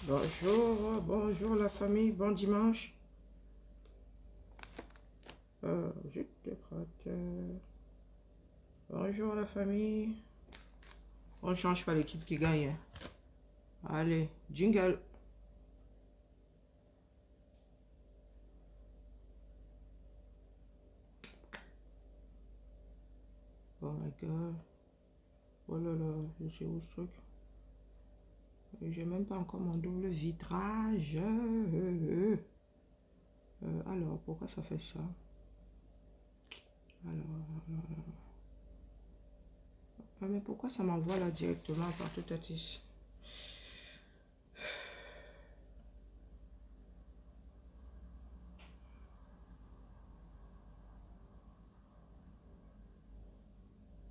Bonjour, bonjour la famille, bon dimanche. Zut de cratère. Bonjour la famille. On ne change pas l'équipe qui gagne. Hein. Allez, jingle. Oh my god. Oh là là, je sais où ce truc. J'ai même pas encore mon double vitrage. Alors, pourquoi ça fait ça? Mais pourquoi ça m'envoie là directement par tout à tis?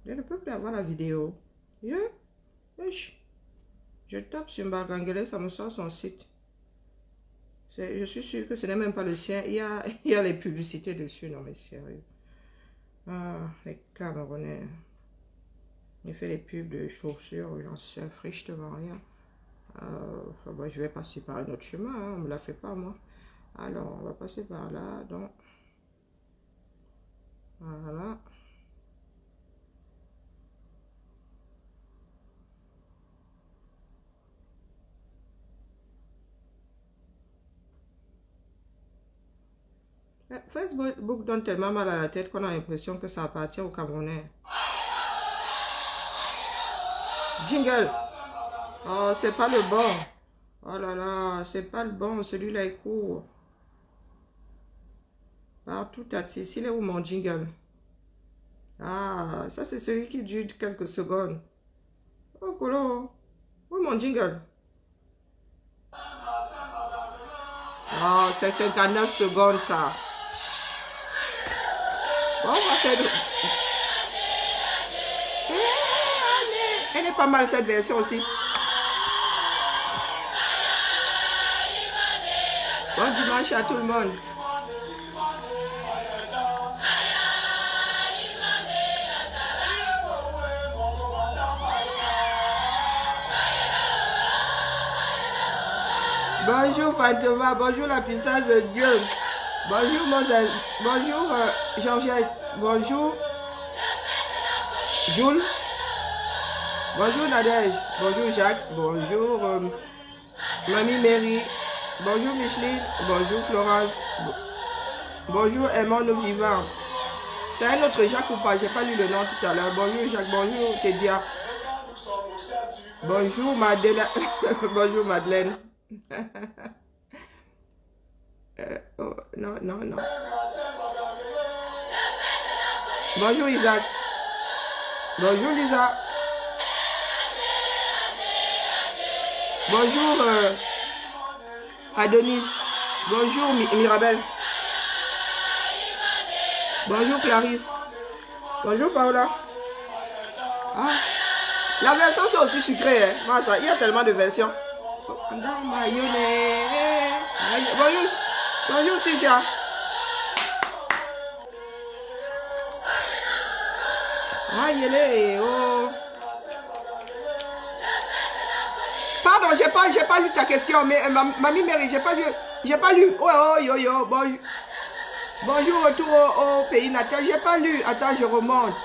Je ne peux plus avoir la vidéo. Je tape sur Mbargangele, ça me sort son site. Je suis sûre que ce n'est même pas le sien. Il y a les publicités dessus. Non mais sérieux. Ah, les Camerounais. Il fait les pubs de chaussures. J'en sais frichement rien. Bah, je vais passer par un autre chemin. Hein, on ne me la fait pas moi. Alors, on va passer par là. Donc, voilà. Facebook donne tellement mal à la tête qu'on a l'impression que ça appartient aux Camerounais. Jingle. Oh, c'est pas le bon. Oh là là, c'est pas le bon. Celui-là est court. Partout à ici, il est où mon jingle? Ah, ça c'est celui qui dure quelques secondes. Oh, Colo. Où est mon jingle? Oh, c'est 59 secondes ça. Bon, on va faire... Elle est pas mal cette version aussi. Bon dimanche à tout le monde. Bonjour Fatoma, bonjour la puissance de Dieu. Bonjour Moses, bonjour Georgette, bonjour Jules, bonjour Nadège, bonjour Jacques, bonjour Mamie Mary, bonjour Micheline, bonjour Florence, bonjour Aimant nos vivants. C'est un autre Jacques ou pas? J'ai pas lu le nom tout à l'heure. Bonjour Jacques, bonjour Tedia. Bonjour Madeleine. Bonjour Madeleine. Oh, non, non, non. Bonjour Isaac. Bonjour Lisa. Bonjour Adonis. Bonjour Mirabel. Bonjour Clarisse. Bonjour Paola. Ah. La version c'est aussi sucrée. Hein. Il y a tellement de versions. Bonjour. Bonjour Cynthia. Aïe, oh. Pardon, j'ai pas lu ta question, mais Mamie Mary, j'ai pas lu. Oh, yo, yo, bonjour. Bonjour, retour au pays natal. J'ai pas lu. Attends, je remonte.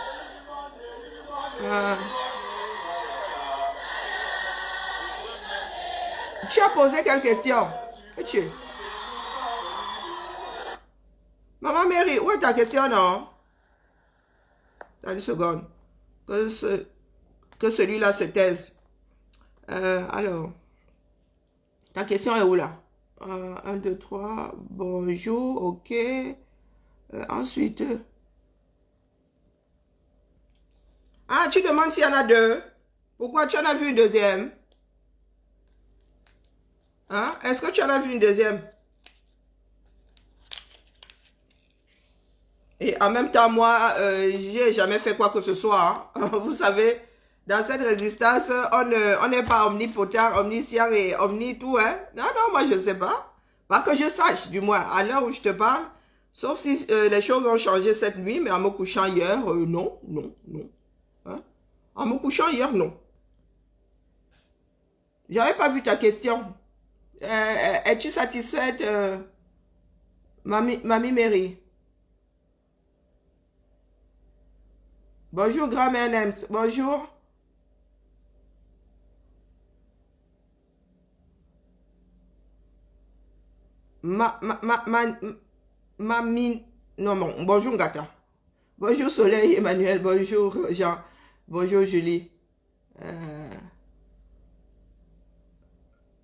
Tu as posé quelle question? Maman Mary, où est ta question, non? Dans une seconde. Que celui-là se taise. Alors, ta question est où là? 1, 2, 3, bonjour, ok. Ensuite. Ah, tu demandes s'il y en a deux. Pourquoi tu en as vu une deuxième? Hein? Est-ce que tu en as vu une deuxième? Et en même temps, moi, j'ai jamais fait quoi que ce soit. Hein. Vous savez, dans cette résistance, on n'est pas omnipotent, omniscient et omni tout. Hein? Non, non, moi, je ne sais pas. Pas que je sache, du moins, à l'heure où je te parle. Sauf si les choses ont changé cette nuit, mais en me couchant hier, non, non, non. Hein? En me couchant hier, non. J'avais pas vu ta question. Es-tu satisfaite, Mamie Mary? Bonjour, grand-mère Nems. Bonjour. Ma, Mamie. Non, bon, bonjour, Gata. Bonjour, Soleil, Emmanuel. Bonjour, Jean. Bonjour, Julie. Euh,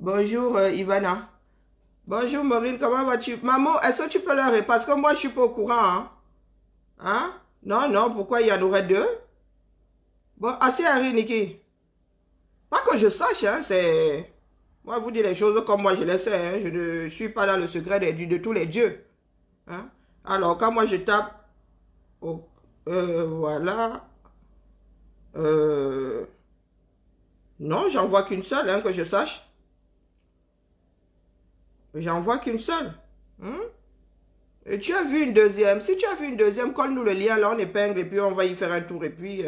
bonjour, Ivana. Bonjour, Maureen. Comment vas-tu? Maman, est-ce que tu peux leur répondre? Parce que moi, je suis pas au courant, hein? Hein? Non, non, pourquoi il y en aurait deux? Bon, assez Harry, Niki. Pas que je sache, hein, c'est... Moi, vous dites les choses comme moi je les sais, hein. Je ne suis pas dans le secret de tous les dieux. Hein. Alors, quand moi je tape... Oh, voilà. Euh, non, j'en vois qu'une seule, hein, que je sache. J'en vois qu'une seule. Hein. Et tu as vu une deuxième. Si tu as vu une deuxième, colle-nous le lien, là, on épingle et puis on va y faire un tour. Et puis...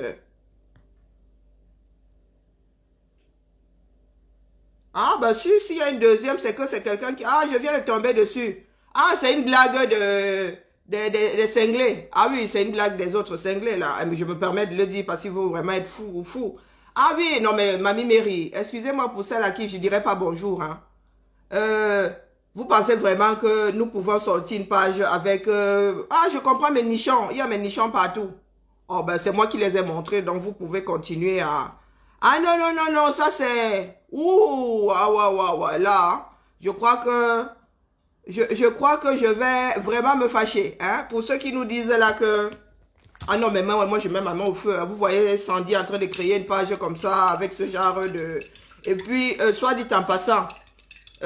Ah, bah si, s'il y a une deuxième, c'est que c'est quelqu'un qui... Ah, je viens de tomber dessus. Ah, c'est une blague des cinglés. Ah oui, c'est une blague des autres cinglés, là. Mais je me permets de le dire parce qu'il faut vraiment être fou ou fou. Ah oui, non mais, Mamie Mary, excusez-moi pour celle à qui je dirais pas bonjour, hein. Euh, vous pensez vraiment que nous pouvons sortir une page avec... Ah, je comprends mes nichons. Il y a mes nichons partout. Oh, ben c'est moi qui les ai montrés, donc vous pouvez continuer à... Ah non, non, non, non, ça c'est... Ouh, ah, ouais, ouais, ouais, là, je crois que... Je crois que je vais vraiment me fâcher, hein. Pour ceux qui nous disent là que... Ah non, mais moi je mets ma main au feu, hein. Vous voyez Sandy en train de créer une page comme ça, avec ce genre de... Et puis, soit dit en passant,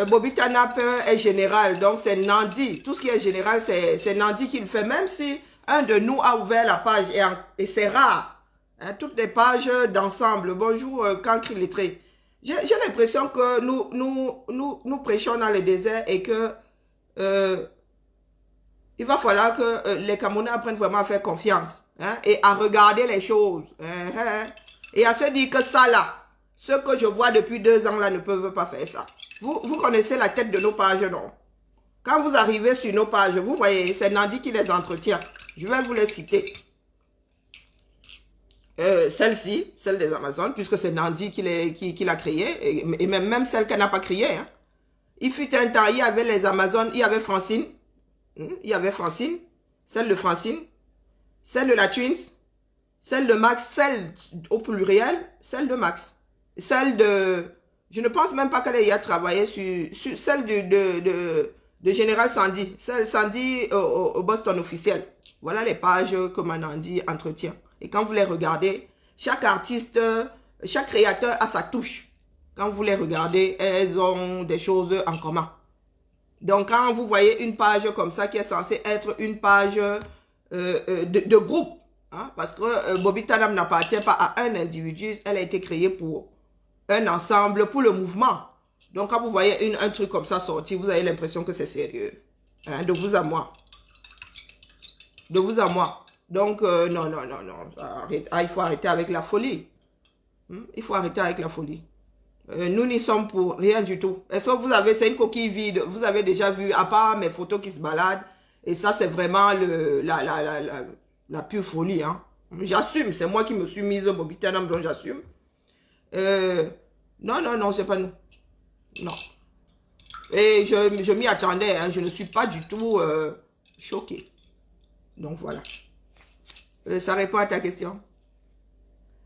Bobby Tanap est général, donc c'est Nandi. Tout ce qui est général, c'est Nandi qui le fait, même si un de nous a ouvert la page, et c'est rare. Hein, toutes les pages d'ensemble. Bonjour, Cancre Lettré. J'ai l'impression que nous prêchons dans le désert et que euh, il va falloir que les Camerounais apprennent vraiment à faire confiance, hein, et à regarder les choses. Hein, hein, et à se dire que ça là, ce que je vois depuis 2 ans là ne peuvent pas faire ça. Vous connaissez la tête de nos pages, non? Quand vous arrivez sur nos pages, vous voyez, c'est Nandi qui les entretient. Je vais vous les citer. Celle-ci, celle des Amazones, puisque c'est Nandi qui l'a créée, et même celle qu'elle n'a pas créée. Hein. Il fut un temps, il y avait les Amazones, il y avait Francine, il y avait Francine, celle de Francine, celle de la Twins, celle de Max, celle au pluriel, celle de Max, celle de... Je ne pense même pas qu'elle ait travaillé sur celle de Général Sandy, celle Sandy au Boston officiel. Voilà les pages que Manandi entretient. Et quand vous les regardez, chaque artiste, chaque créateur a sa touche. Quand vous les regardez, elles ont des choses en commun. Donc, quand vous voyez une page comme ça qui est censée être une page de groupe, hein, parce que Bobby Tanam n'appartient pas à un individu, elle a été créée pour un ensemble, pour le mouvement. Donc, quand vous voyez un truc comme ça sortir, vous avez l'impression que c'est sérieux. Hein, de vous à moi. De vous à moi. Donc, non, non, non, non. Ah, il faut arrêter avec la folie. Il faut arrêter avec la folie. Nous n'y sommes pour rien du tout. Est-ce que vous avez, c'est une coquille vide. Vous avez déjà vu, à part mes photos qui se baladent. Et ça, c'est vraiment la pure folie. Hein. J'assume, c'est moi qui me suis mise au Bobby Tanam, donc j'assume. Non, non, non, c'est pas nous. Non. Et je m'y attendais. Hein. Je ne suis pas du tout choquée. Donc voilà. Ça répond à ta question.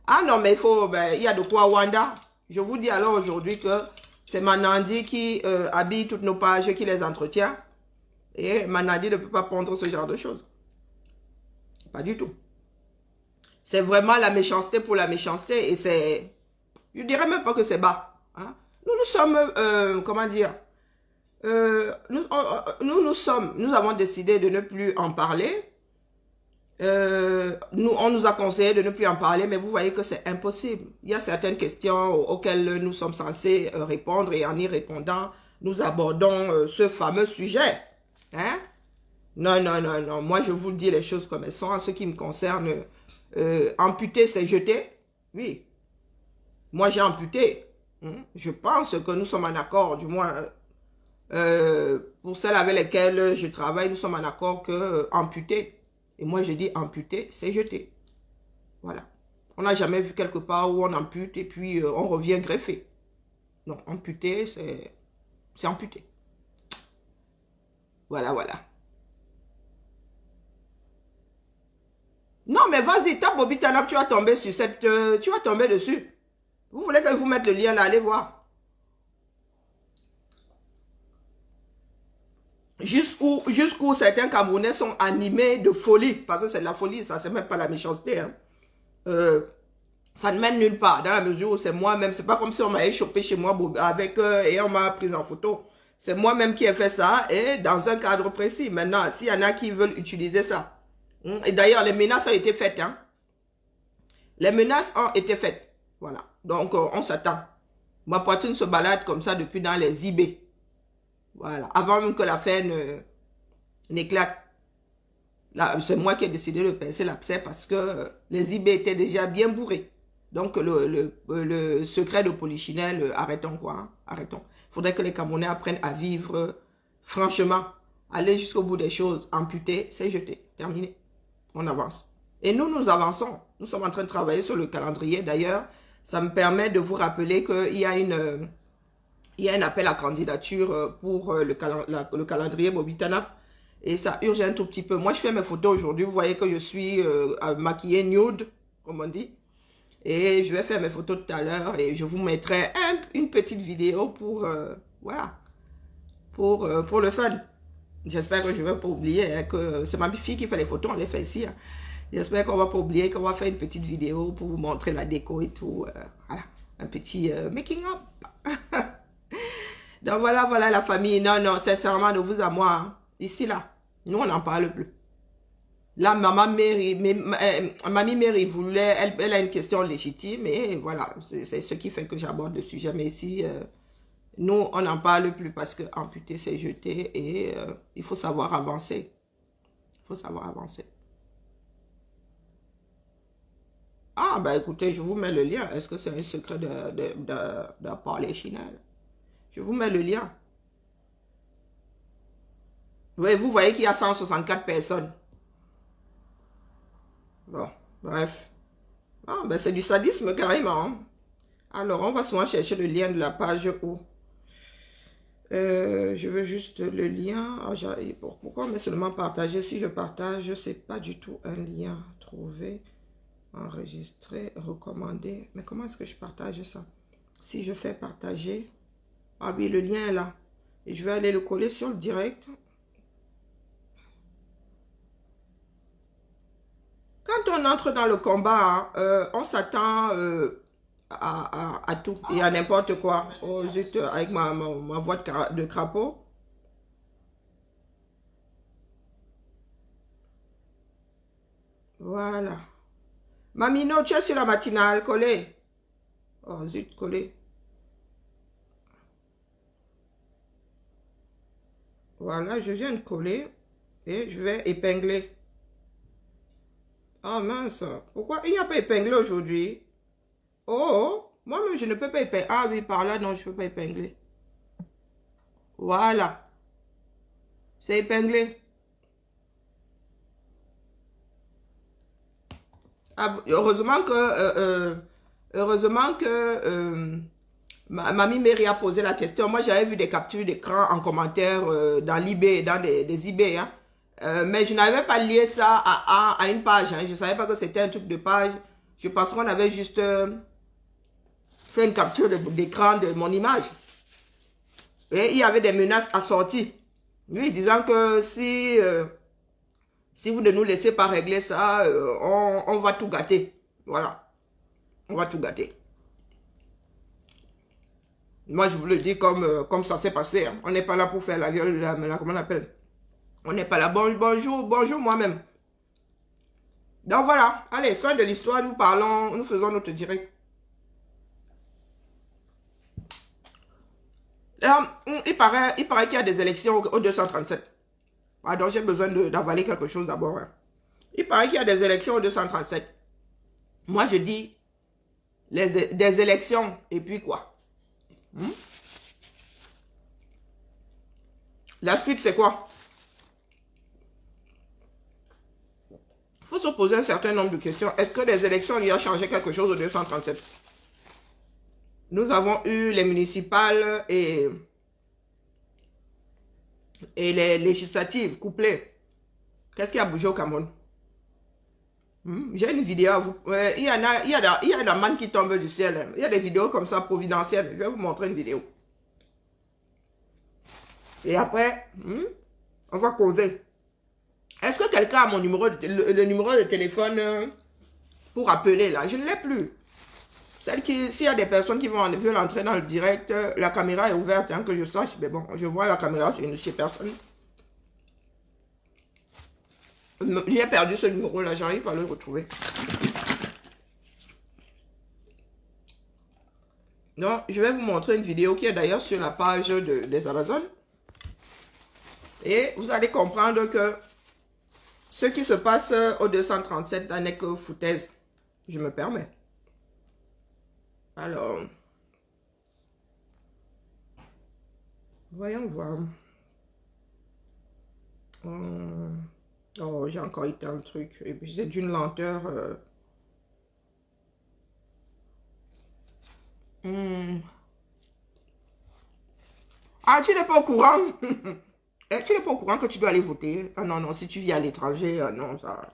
Ah non, mais il faut, ben, il y a de quoi Wanda. Je vous dis alors aujourd'hui que c'est Manandi qui habille toutes nos pages, qui les entretient. Et Manandi ne peut pas prendre ce genre de choses. Pas du tout. C'est vraiment la méchanceté pour la méchanceté. Et c'est... Je dirais même pas que c'est bas. Hein. Nous sommes... comment dire nous avons décidé de ne plus en parler. On nous a conseillé de ne plus en parler, mais vous voyez que c'est impossible. Il y a certaines questions auxquelles nous sommes censés répondre et en y répondant, nous abordons ce fameux sujet. Hein? Non, non, non, non. Moi, je vous dis les choses comme elles sont. En ce qui me concerne, amputer, c'est jeter. Oui. Moi, j'ai amputé. Je pense que nous sommes en accord, du moins. Pour celles avec lesquelles je travaille, nous sommes en accord que amputer. Et moi, je dis amputer, c'est jeter. Voilà. On n'a jamais vu quelque part où on ampute et puis on revient greffé. Non, amputer, c'est amputer. Voilà, voilà. Non, mais vas-y, tape Bobby Tanap, tu vas tomber sur cette... tu vas tomber dessus. Vous voulez que je vous mette le lien là, allez voir. Jusqu'où certains Camerounais sont animés de folie. Parce que c'est de la folie, ça, c'est même pas la méchanceté. Hein. Ça ne mène nulle part, dans la mesure où c'est moi-même. C'est pas comme si on m'avait chopé chez moi avec et on m'a pris en photo. C'est moi-même qui ai fait ça et dans un cadre précis. Maintenant, s'il y en a qui veulent utiliser ça. Et d'ailleurs, les menaces ont été faites. Hein. Les menaces ont été faites. Voilà. Donc, on s'attend. Ma poitrine se balade comme ça depuis dans les IB. Voilà. Avant même que l'affaire n'éclate. C'est moi qui ai décidé de pincer l'abcès parce que les IB étaient déjà bien bourrés. Donc, le secret de Polichinelle, arrêtons quoi. Hein? Arrêtons. Il faudrait que les Camerounais apprennent à vivre franchement. Aller jusqu'au bout des choses. Amputer, c'est jeter. Terminé. On avance. Et nous avançons. Nous sommes en train de travailler sur le calendrier. D'ailleurs, ça me permet de vous rappeler qu'il y a un appel à candidature pour le calendrier Bobby Tanap. Et ça urge un tout petit peu. Moi, je fais mes photos aujourd'hui. Vous voyez que je suis maquillée nude, comme on dit. Et je vais faire mes photos tout à l'heure. Et je vous mettrai une petite vidéo pour, voilà, pour le fun. J'espère que je ne vais pas oublier hein, que c'est ma fille qui fait les photos. On les fait ici. Hein. J'espère qu'on ne va pas oublier qu'on va faire une petite vidéo pour vous montrer la déco et tout. Voilà, un petit making up. Donc voilà, voilà la famille. Non, non, sincèrement, de vous à moi. Hein. Ici, là, nous, on n'en parle plus. Là, Mamie Mary voulait, elle a une question légitime et voilà, c'est ce qui fait que j'aborde le sujet. Mais ici, nous, on n'en parle plus parce que amputer, c'est jeter et il faut savoir avancer. Il faut savoir avancer. Ah, ben écoutez, je vous mets le lien. Est-ce que c'est un secret de parler Chanel? Je vous mets le lien. Oui, vous voyez qu'il y a 164 personnes. Bon, bref. Ah, ben c'est du sadisme carrément. Hein. Alors, on va souvent chercher le lien de la page où. Je veux juste le lien. Oh, pourquoi on met seulement partager? Si je partage, c'est pas du tout un lien. Trouver, enregistrer, recommander. Mais comment est-ce que je partage ça? Si je fais partager. Ah oui, le lien est là. Et je vais aller le coller sur le direct. Quand on entre dans le combat, hein, on s'attend à tout et à n'importe quoi. Oh zut, avec ma voix de crapaud. Voilà. Mamino, tu es sur la matinale, collé. Oh zut, collé. Voilà, je viens de coller et je vais épingler. Oh mince, pourquoi il n'y a pas épinglé aujourd'hui? Oh, moi-même je ne peux pas épingler. Ah oui, par là, non, je ne peux pas épingler. Voilà, c'est épinglé. Ah, heureusement que Mamie Mary a posé la question. Moi, j'avais vu des captures d'écran en commentaire dans l'IB, dans des IB. Hein. Mais je n'avais pas lié ça à une page. Hein. Je ne savais pas que c'était un truc de page. Je pense qu'on avait juste fait une capture d'écran de mon image. Et il y avait des menaces assorties. Lui disant que si vous ne nous laissez pas régler ça, on va tout gâter. Voilà. On va tout gâter. Moi, je vous le dis comme ça s'est passé. Hein. On n'est pas là pour faire la gueule, comment on appelle? On n'est pas là. Bonjour, bonjour moi-même. Donc voilà. Allez, fin de l'histoire. Nous faisons notre direct. Il paraît qu'il y a des élections au 237. Ah, donc j'ai besoin d'avaler quelque chose d'abord. Hein. Il paraît qu'il y a des élections au 237. Moi, je dis des élections et puis quoi? La suite, c'est quoi? Il faut se poser un certain nombre de questions. Est-ce que les élections lui ont changé quelque chose au 237? Nous avons eu les municipales et les législatives couplées. Qu'est-ce qui a bougé au Cameroun? J'ai une vidéo à vous. Il y a la manne qui tombe du ciel. Il y a des vidéos comme ça providentielles. Je vais vous montrer une vidéo. Et après, on va causer. Est-ce que quelqu'un a mon numéro, le numéro de téléphone pour appeler là? Je ne l'ai plus. S'il y a des personnes qui veulent entrer dans le direct, la caméra est ouverte, hein, que je sache. Mais bon, je vois la caméra chez personne. J'ai perdu ce numéro là, j'arrive pas à le retrouver. Donc, je vais vous montrer une vidéo qui est d'ailleurs sur la page des Amazones. Et vous allez comprendre que ce qui se passe au 237 n'est que foutaise. Je me permets. Alors, voyons voir. Oh, j'ai encore été un truc. Et puis c'est d'une lenteur. Ah, tu n'es pas au courant? Tu n'es pas au courant que tu dois aller voter? Ah non, non, si tu vis à l'étranger, non, ça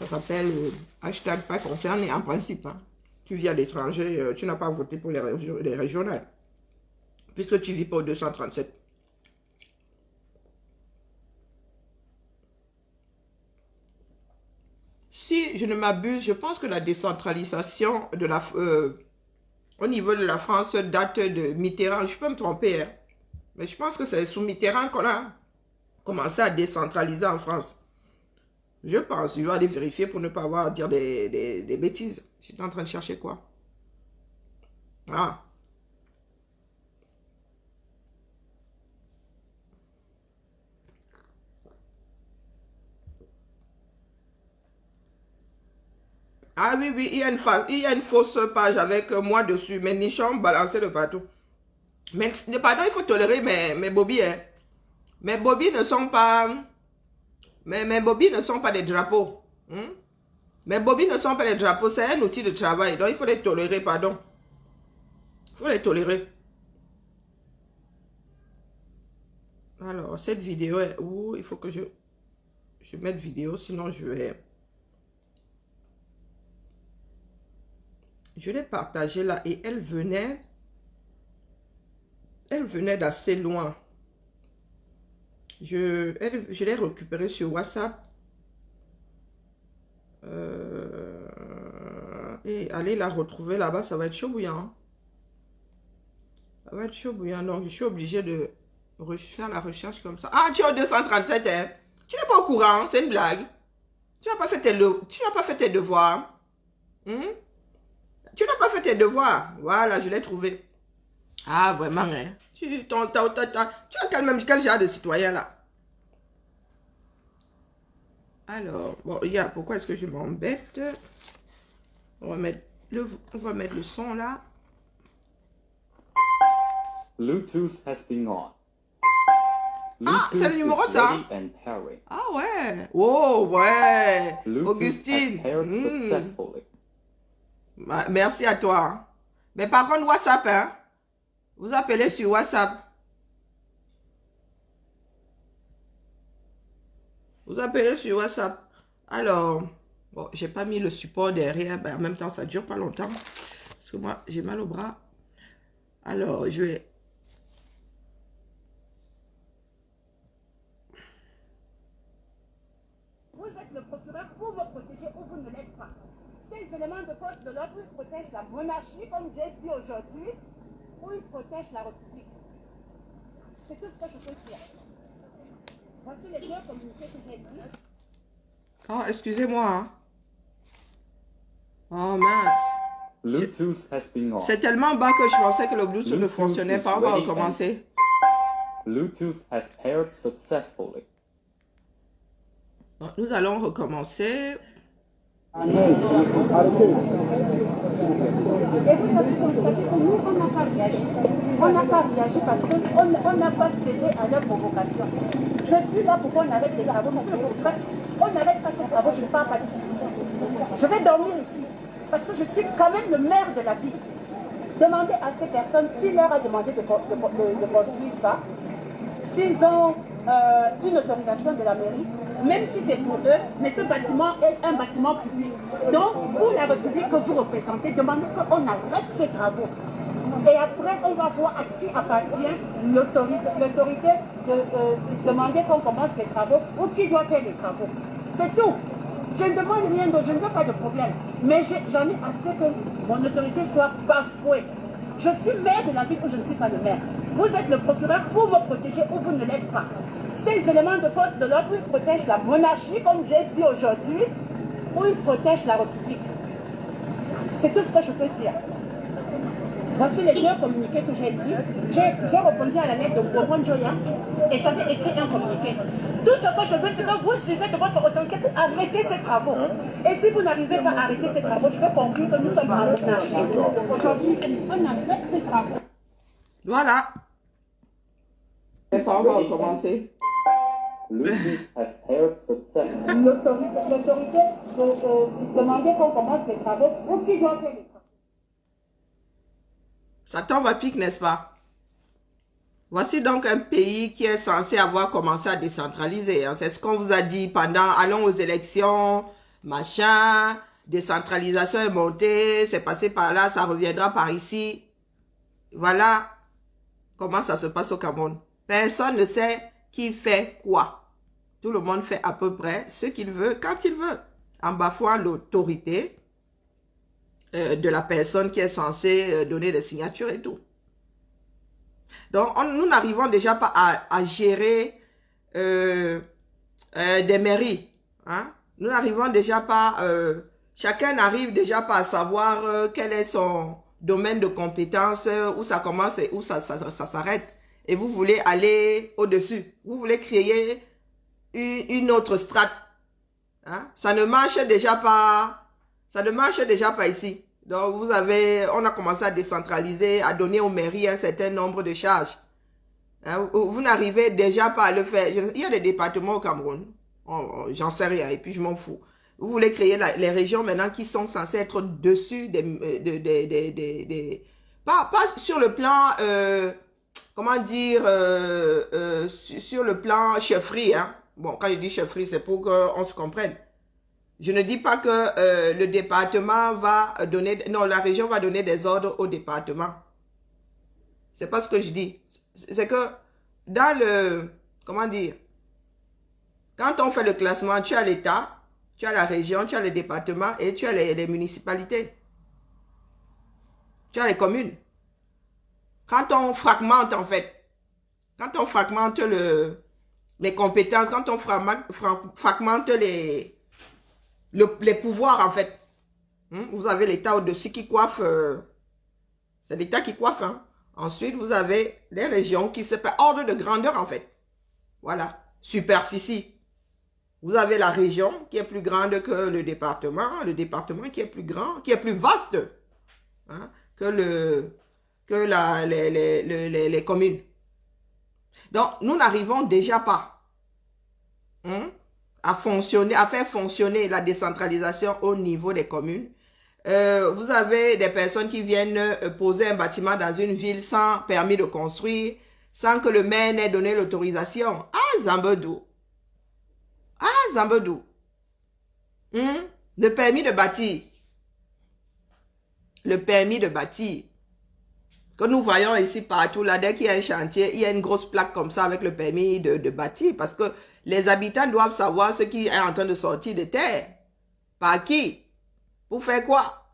s'appelle hashtag pas concerné en principe. Hein. Tu vis à l'étranger, tu n'as pas voté pour les régionales. Puisque tu vis pas au 237. Si je ne m'abuse, je pense que la décentralisation de au niveau de la France date de Mitterrand. Je peux me tromper, hein, mais je pense que c'est sous Mitterrand qu'on a commencé à décentraliser en France. Je pense, je vais aller vérifier pour ne pas avoir à dire des bêtises. J'étais en train de chercher quoi? Ah. Ah oui, oui, il y a une fausse page avec moi dessus. Mes nichons balancés de partout. Mais pardon, il faut tolérer mes bobbies. Hein. Mes bobbies ne sont pas... Mes bobbies ne sont pas des drapeaux. Mes bobbies ne sont pas des drapeaux. C'est un outil de travail. Donc il faut les tolérer, pardon. Il faut les tolérer. Alors, cette vidéo est où? Il faut que je mette vidéo, sinon je vais... Je l'ai partagée là et elle venait d'assez loin. Je l'ai récupérée sur WhatsApp. Et aller la retrouver là-bas, ça va être chaud bouillant. Ça va être chaud bouillant. Donc, je suis obligée de faire la recherche comme ça. Ah, tu es au 237, hein? Tu n'es pas au courant, c'est une blague. Tu n'as pas fait tes devoirs. Tu n'as pas fait tes devoirs. Voilà, je l'ai trouvé. Ah, vraiment, hein? Tu as quel genre de citoyen, là? Alors, bon, pourquoi est-ce que je m'embête? On va mettre le son, là. Bluetooth has been on. Ah, c'est le numéro, ça? Ah, ouais. Oh, ouais. Augustine. Merci à toi. Mais par contre, WhatsApp, hein? Vous appelez sur WhatsApp. Vous appelez sur WhatsApp. Alors, bon, j'ai pas mis le support derrière. Ben, en même temps, ça dure pas longtemps. Parce que moi, j'ai mal au bras. Alors, je vais... Vous êtes le procureur pour me protéger ou vous ne l'êtes pas. Ces éléments de force de l'ordre, ils protègent la monarchie, comme j'ai dit aujourd'hui, ou ils protègent la République. C'est tout ce que je peux dire. Voici les deux communiqués que j'ai dit. Oh, excusez-moi. Hein. Oh, mince. Bluetooth has been on. C'est tellement bas que je pensais que le Bluetooth ne fonctionnait pas. On va recommencer. Bluetooth has paired successfully. Nous allons recommencer. Et vous avez constaté que nous, on n'a pas réagi. On n'a pas réagi parce qu'on n'a pas cédé à leur provocation. Je suis là pour qu'on arrête les travaux. Monsieur le procureur, on n'arrête pas ces travaux, je ne pars pas d'ici. Je vais dormir ici. Parce que je suis quand même le maire de la ville. Demandez à ces personnes qui leur a demandé de construire ça, s'ils ont une autorisation de la mairie, même si c'est pour eux, mais ce bâtiment est un bâtiment public. Donc, pour la République que vous représentez, demandez qu'on arrête ces travaux. Et après, on va voir à qui appartient l'autorité de demander qu'on commence les travaux ou qui doit faire les travaux. C'est tout. Je ne demande rien d'autre, je ne veux pas de problème. Mais j'en ai assez que mon autorité soit bafouée. Je suis maire de la ville où je ne suis pas le maire. Vous êtes le procureur pour me protéger ou vous ne l'êtes pas. Ces éléments de force de l'ordre, ils protègent la monarchie, comme j'ai vu aujourd'hui, ou ils protègent la République. C'est tout ce que je peux dire. Voici les deux communiqués que j'ai écrits. J'ai répondu à la lettre de Bourbon Joya et j'avais écrit un communiqué. Tout ce que je veux, c'est que vous jugez de votre autorité pour arrêter ces travaux. Et si vous n'arrivez pas à arrêter ces travaux, je vais conclure que nous sommes en monarchie. Aujourd'hui, on arrête ces travaux. Voilà. Et ça, on va recommencer. Bluetooth has paired successfully. L'autorité de demander qu'on commence les travaux ou qui doit faire les travaux. Ça tombe à pic, n'est-ce pas? Voici donc un pays qui est censé avoir commencé à décentraliser. Hein. C'est ce qu'on vous a dit pendant « allons aux élections », machin, décentralisation est montée, c'est passé par là, ça reviendra par ici. Voilà comment ça se passe au Cameroun. Personne ne sait qui fait quoi. Tout le monde fait à peu près ce qu'il veut, quand il veut, en bafouant l'autorité de la personne qui est censée donner des signatures et tout. Donc, nous n'arrivons déjà pas à gérer des mairies. Hein? Nous n'arrivons déjà pas... chacun n'arrive déjà pas à savoir quel est son domaine de compétence, où ça commence et où ça s'arrête. Et vous voulez aller au-dessus. Vous voulez créer une autre strate. Hein? Ça ne marche déjà pas. Ça ne marche déjà pas ici. Donc, on a commencé à décentraliser, à donner aux mairies un certain nombre de charges. Hein, vous n'arrivez déjà pas à le faire. Il y a des départements au Cameroun. J'en sais rien et puis je m'en fous. Vous voulez créer les régions maintenant qui sont censées être au-dessus pas sur le plan, comment dire, sur le plan chefferie. Hein. Bon, quand je dis chefferie, c'est pour qu'on se comprenne. Je ne dis pas que le département va donner... Non, la région va donner des ordres au département. C'est pas ce que je dis. C'est que dans le... Comment dire? Quand on fait le classement, tu as l'État, tu as la région, tu as le département et tu as les municipalités. Tu as les communes. Quand on fragmente, en fait, quand on fragmente les compétences, quand on fragmente les pouvoirs, en fait. Vous avez l'État au-dessus qui coiffe. C'est l'État qui coiffe. Hein. Ensuite, vous avez les régions qui se fait ordre de grandeur, en fait. Voilà. Superficie. Vous avez la région qui est plus grande que le département qui est plus grand, qui est plus vaste hein, que les communes. Donc, nous n'arrivons déjà pas à faire fonctionner la décentralisation au niveau des communes. Vous avez des personnes qui viennent poser un bâtiment dans une ville sans permis de construire, sans que le maire n'ait donné l'autorisation. Ah, Zambedou. Ah, Zambedou. Le permis de bâtir. Le permis de bâtir. Que nous voyons ici partout, là, dès qu'il y a un chantier, il y a une grosse plaque comme ça avec le permis de bâtir. Parce que les habitants doivent savoir ce qui est en train de sortir de terre. Par qui? Pour faire quoi?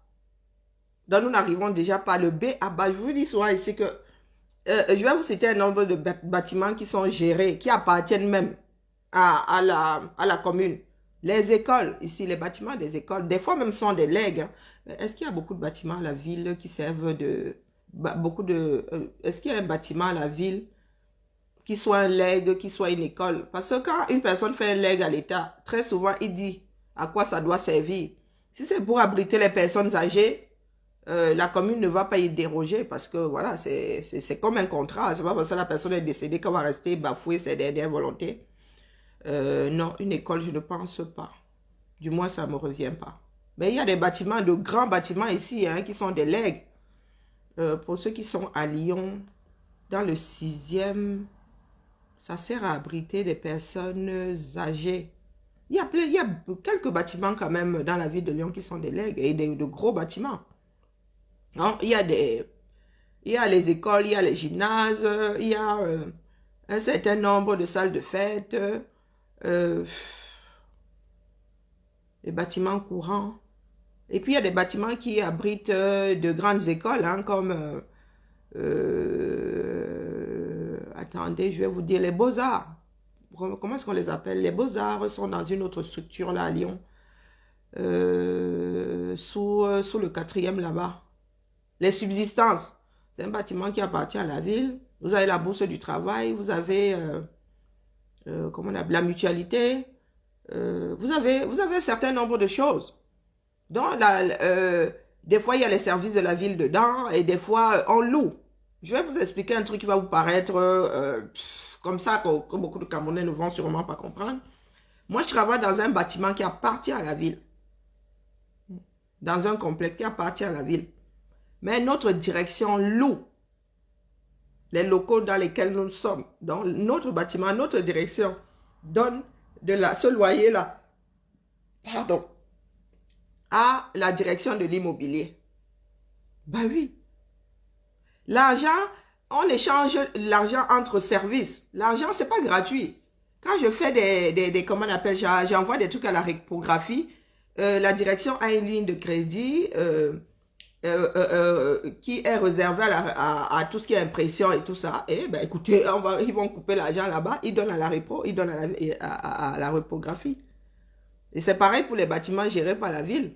Donc nous n'arrivons déjà pas le B à bas. Je vous dis souvent ici que je vais vous citer un nombre de bâtiments qui sont gérés, qui appartiennent même à la commune. Les écoles, ici, les bâtiments des écoles, des fois même sont des legs. Hein. Est-ce qu'il y a beaucoup de bâtiments à la ville qui servent de... est-ce qu'il y a un bâtiment à la ville qui soit un legs, qui soit une école? Parce que quand une personne fait un legs à l'État, très souvent, il dit à quoi ça doit servir. Si c'est pour abriter les personnes âgées, la commune ne va pas y déroger parce que voilà, c'est comme un contrat. C'est pas parce que la personne est décédée qu'elle va rester bafouer ses dernières volontés. Non, une école, je ne pense pas. Du moins, ça ne me revient pas. Mais il y a des bâtiments, de grands bâtiments ici, hein, qui sont des legs. Pour ceux qui sont à Lyon, dans le 6e, ça sert à abriter des personnes âgées. Il y a quelques bâtiments quand même dans la ville de Lyon qui sont des legs et de gros bâtiments. Non, il y a les écoles, il y a les gymnases, il y a un certain nombre de salles de fête, les bâtiments courants. Et puis il y a des bâtiments qui abritent de grandes écoles, hein, comme, attendez, je vais vous dire, les Beaux-Arts. Comment est-ce qu'on les appelle? Les Beaux-Arts sont dans une autre structure là à Lyon, sous le 4e là-bas. Les Subsistances, c'est un bâtiment qui appartient à la ville. Vous avez la Bourse du Travail, vous avez comment on appelle, la Mutualité. Vous avez un certain nombre de choses. Donc, des fois, il y a les services de la ville dedans et des fois, on loue. Je vais vous expliquer un truc qui va vous paraître comme ça, que beaucoup de Camerounais ne vont sûrement pas comprendre. Moi, je travaille dans un bâtiment qui appartient à la ville. Dans un complexe qui appartient à la ville. Mais notre direction loue les locaux dans lesquels nous sommes. Donc, notre bâtiment, notre direction donne ce loyer-là, pardon, à la direction de l'immobilier. Ben oui. L'argent, on échange l'argent entre services. L'argent, c'est pas gratuit. Quand je fais comment on appelle, j'envoie des trucs à la reprographie, la direction a une ligne de crédit qui est réservée à tout ce qui est impression et tout ça. Et ben écoutez, ils vont couper l'argent là-bas, ils donnent à la repro, ils donnent à la reprographie. Et c'est pareil pour les bâtiments gérés par la ville.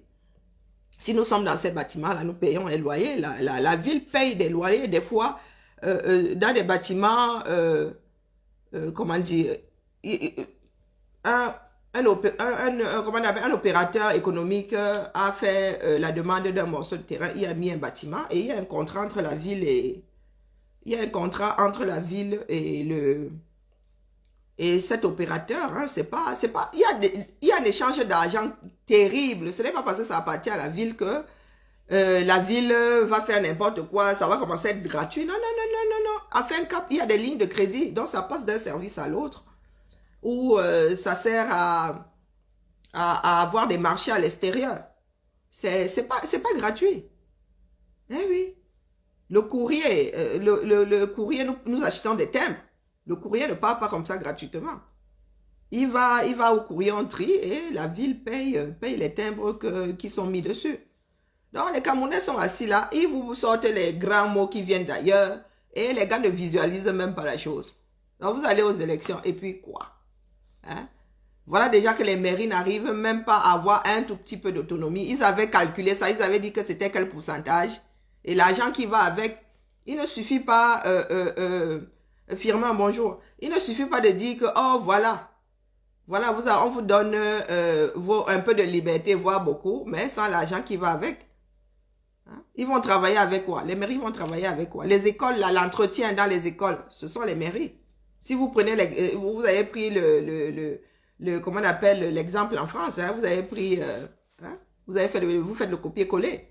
Si nous sommes dans ces bâtiments-là, nous payons les loyers. La ville paye des loyers, des fois, dans des bâtiments, comment dire, un opérateur économique a fait la demande d'un morceau de terrain, il a mis un bâtiment et il y a un contrat entre la ville et cet opérateur, hein, il y a un échange d'argent terrible. Ce n'est pas parce que ça appartient à la ville que la ville va faire n'importe quoi, ça va commencer à être gratuit. Non, non, non, non, non, non. À fin cap, il y a des lignes de crédit, donc ça passe d'un service à l'autre, où ça sert à avoir des marchés à l'extérieur. C'est pas gratuit. Eh oui. Le courrier, le courrier, nous achetons des timbres. Le courrier ne part pas comme ça gratuitement. Il va au courrier en tri et la ville paye les timbres qui sont mis dessus. Donc les Camerounais sont assis là, ils vous sortent les grands mots qui viennent d'ailleurs et les gars ne visualisent même pas la chose. Donc vous allez aux élections et puis quoi? Hein? Voilà déjà que les mairies n'arrivent même pas à avoir un tout petit peu d'autonomie. Ils avaient calculé ça, ils avaient dit que c'était quel pourcentage. Et l'argent qui va avec, il ne suffit pas, Firmin, bonjour. Il ne suffit pas de dire que, oh voilà, on vous donne un peu de liberté, voire beaucoup, mais sans l'argent qui va avec. Hein? Ils vont travailler avec quoi? Les mairies vont travailler avec quoi? Les écoles, l'entretien dans les écoles, ce sont les mairies. Si vous prenez, vous avez pris comment on appelle l'exemple en France, hein, vous avez pris, hein, vous faites le copier-coller.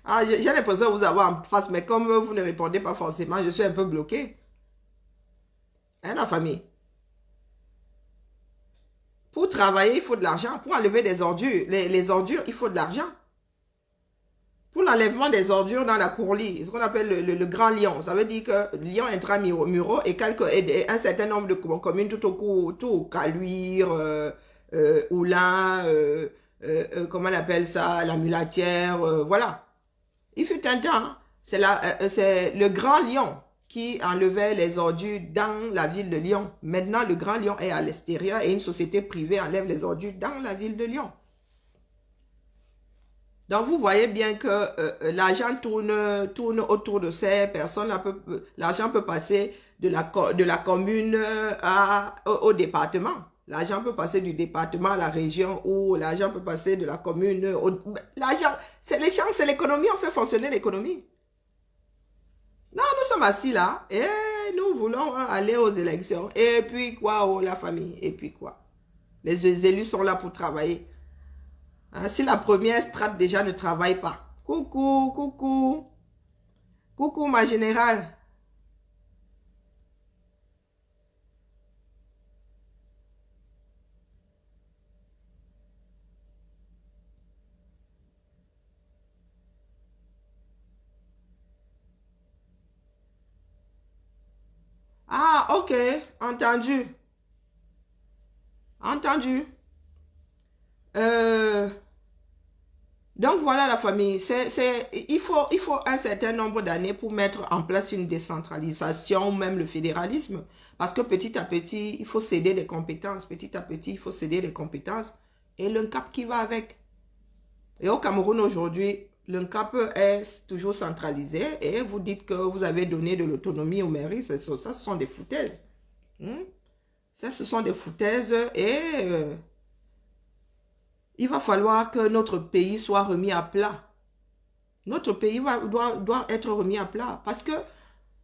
Ah, j'ai l'impression de vous avoir en face, mais comme vous ne répondez pas forcément, je suis un peu bloqué. Hein, la famille? Pour travailler, il faut de l'argent. Pour enlever des ordures, les ordures, il faut de l'argent. Pour l'enlèvement des ordures dans la courlie, ce qu'on appelle le Grand Lyon, ça veut dire que Lyon intramuros et un certain nombre de communes tout au Caluire, Oulin, comment on appelle ça, la Mulatière, voilà. Il fut un temps, c'est le Grand Lyon qui enlevait les ordures dans la ville de Lyon. Maintenant, le Grand Lyon est à l'extérieur et une société privée enlève les ordures dans la ville de Lyon. Donc, vous voyez bien que l'argent tourne autour de ces personnes. L'argent peut passer de la commune au département. L'argent peut passer du département à la région ou l'argent peut passer de la commune. L'argent, c'est l'échange, c'est l'économie, on fait fonctionner l'économie. Non, nous sommes assis là et nous voulons aller aux élections. Et puis quoi, oh, la famille? Et puis quoi? Les élus sont là pour travailler. Hein, si la première strate déjà ne travaille pas. Coucou, coucou. Coucou ma générale. Ah, ok, entendu. Entendu. Euh, donc voilà la famille. Il faut un certain nombre d'années pour mettre en place une décentralisation, même le fédéralisme. Parce que petit à petit, il faut céder les compétences. Petit à petit, il faut céder les compétences. Et le cap qui va avec. Et au Cameroun aujourd'hui, le cap est toujours centralisé. Et vous dites que vous avez donné de l'autonomie aux mairies. Ça, ce sont des foutaises. Hmm? Ça, ce sont des foutaises. Et il va falloir que notre pays soit remis à plat. Notre pays doit être remis à plat. Parce que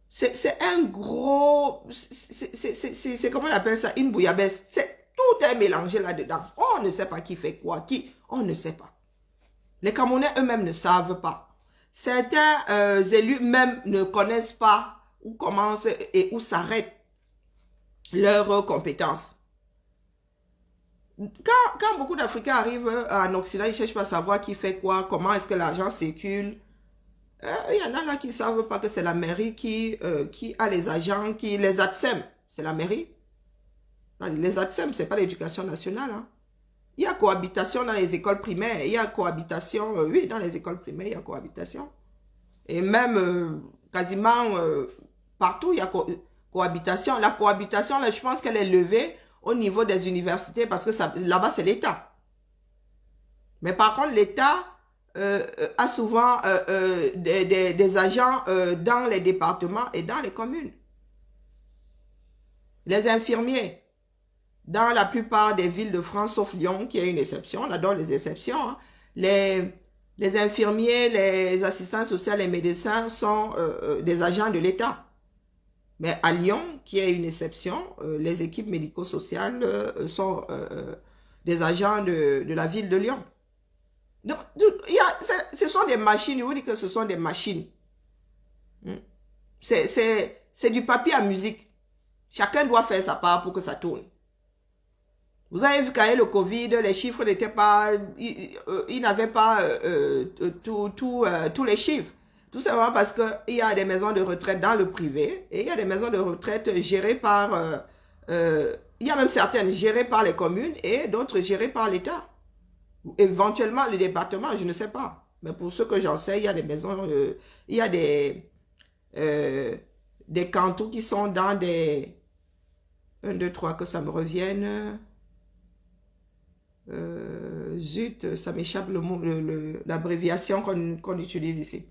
c'est un gros... C'est comment on appelle ça? Une bouillabaisse. Tout est mélangé là-dedans. On ne sait pas qui fait quoi. On ne sait pas. Les Camerounais eux-mêmes ne savent pas. Certains élus même ne connaissent pas où commencent et où s'arrêtent leurs compétences. Quand beaucoup d'Africains arrivent en Occident, ils ne cherchent pas à savoir qui fait quoi, comment est-ce que l'argent circule. Il y en a là qui ne savent pas que c'est la mairie qui a les agents, les ATSEM. C'est la mairie. Les ATSEM, ce n'est pas l'éducation nationale. Hein. Il y a cohabitation dans les écoles primaires. Il y a cohabitation, oui, dans les écoles primaires, il y a cohabitation. Et même quasiment partout, il y a cohabitation. La cohabitation, là, je pense qu'elle est levée au niveau des universités parce que là-bas, c'est l'État. Mais par contre, l'État a souvent des agents dans les départements et dans les communes. Les infirmiers, dans la plupart des villes de France, sauf Lyon, qui est une exception, on adore les exceptions, hein, les infirmiers, les assistants sociaux, les médecins sont des agents de l'État. Mais à Lyon, qui est une exception, les équipes médico-sociales sont des agents de la ville de Lyon. Donc, ce sont des machines, je vous dis que ce sont des machines. C'est du papier à musique. Chacun doit faire sa part pour que ça tourne. Vous avez vu qu'avec le Covid, les chiffres n'étaient pas... Ils n'avaient pas tous les chiffres. Tout simplement parce qu'il y a des maisons de retraite dans le privé et il y a des maisons de retraite gérées par... il y a même certaines gérées par les communes et d'autres gérées par l'État. Éventuellement, le département, je ne sais pas. Mais pour ce que j'en sais, il y a des maisons... il y a des cantons qui sont dans des... 1, 2, 3, que ça me revienne... zut, ça m'échappe le mot, l'abréviation qu'on utilise ici.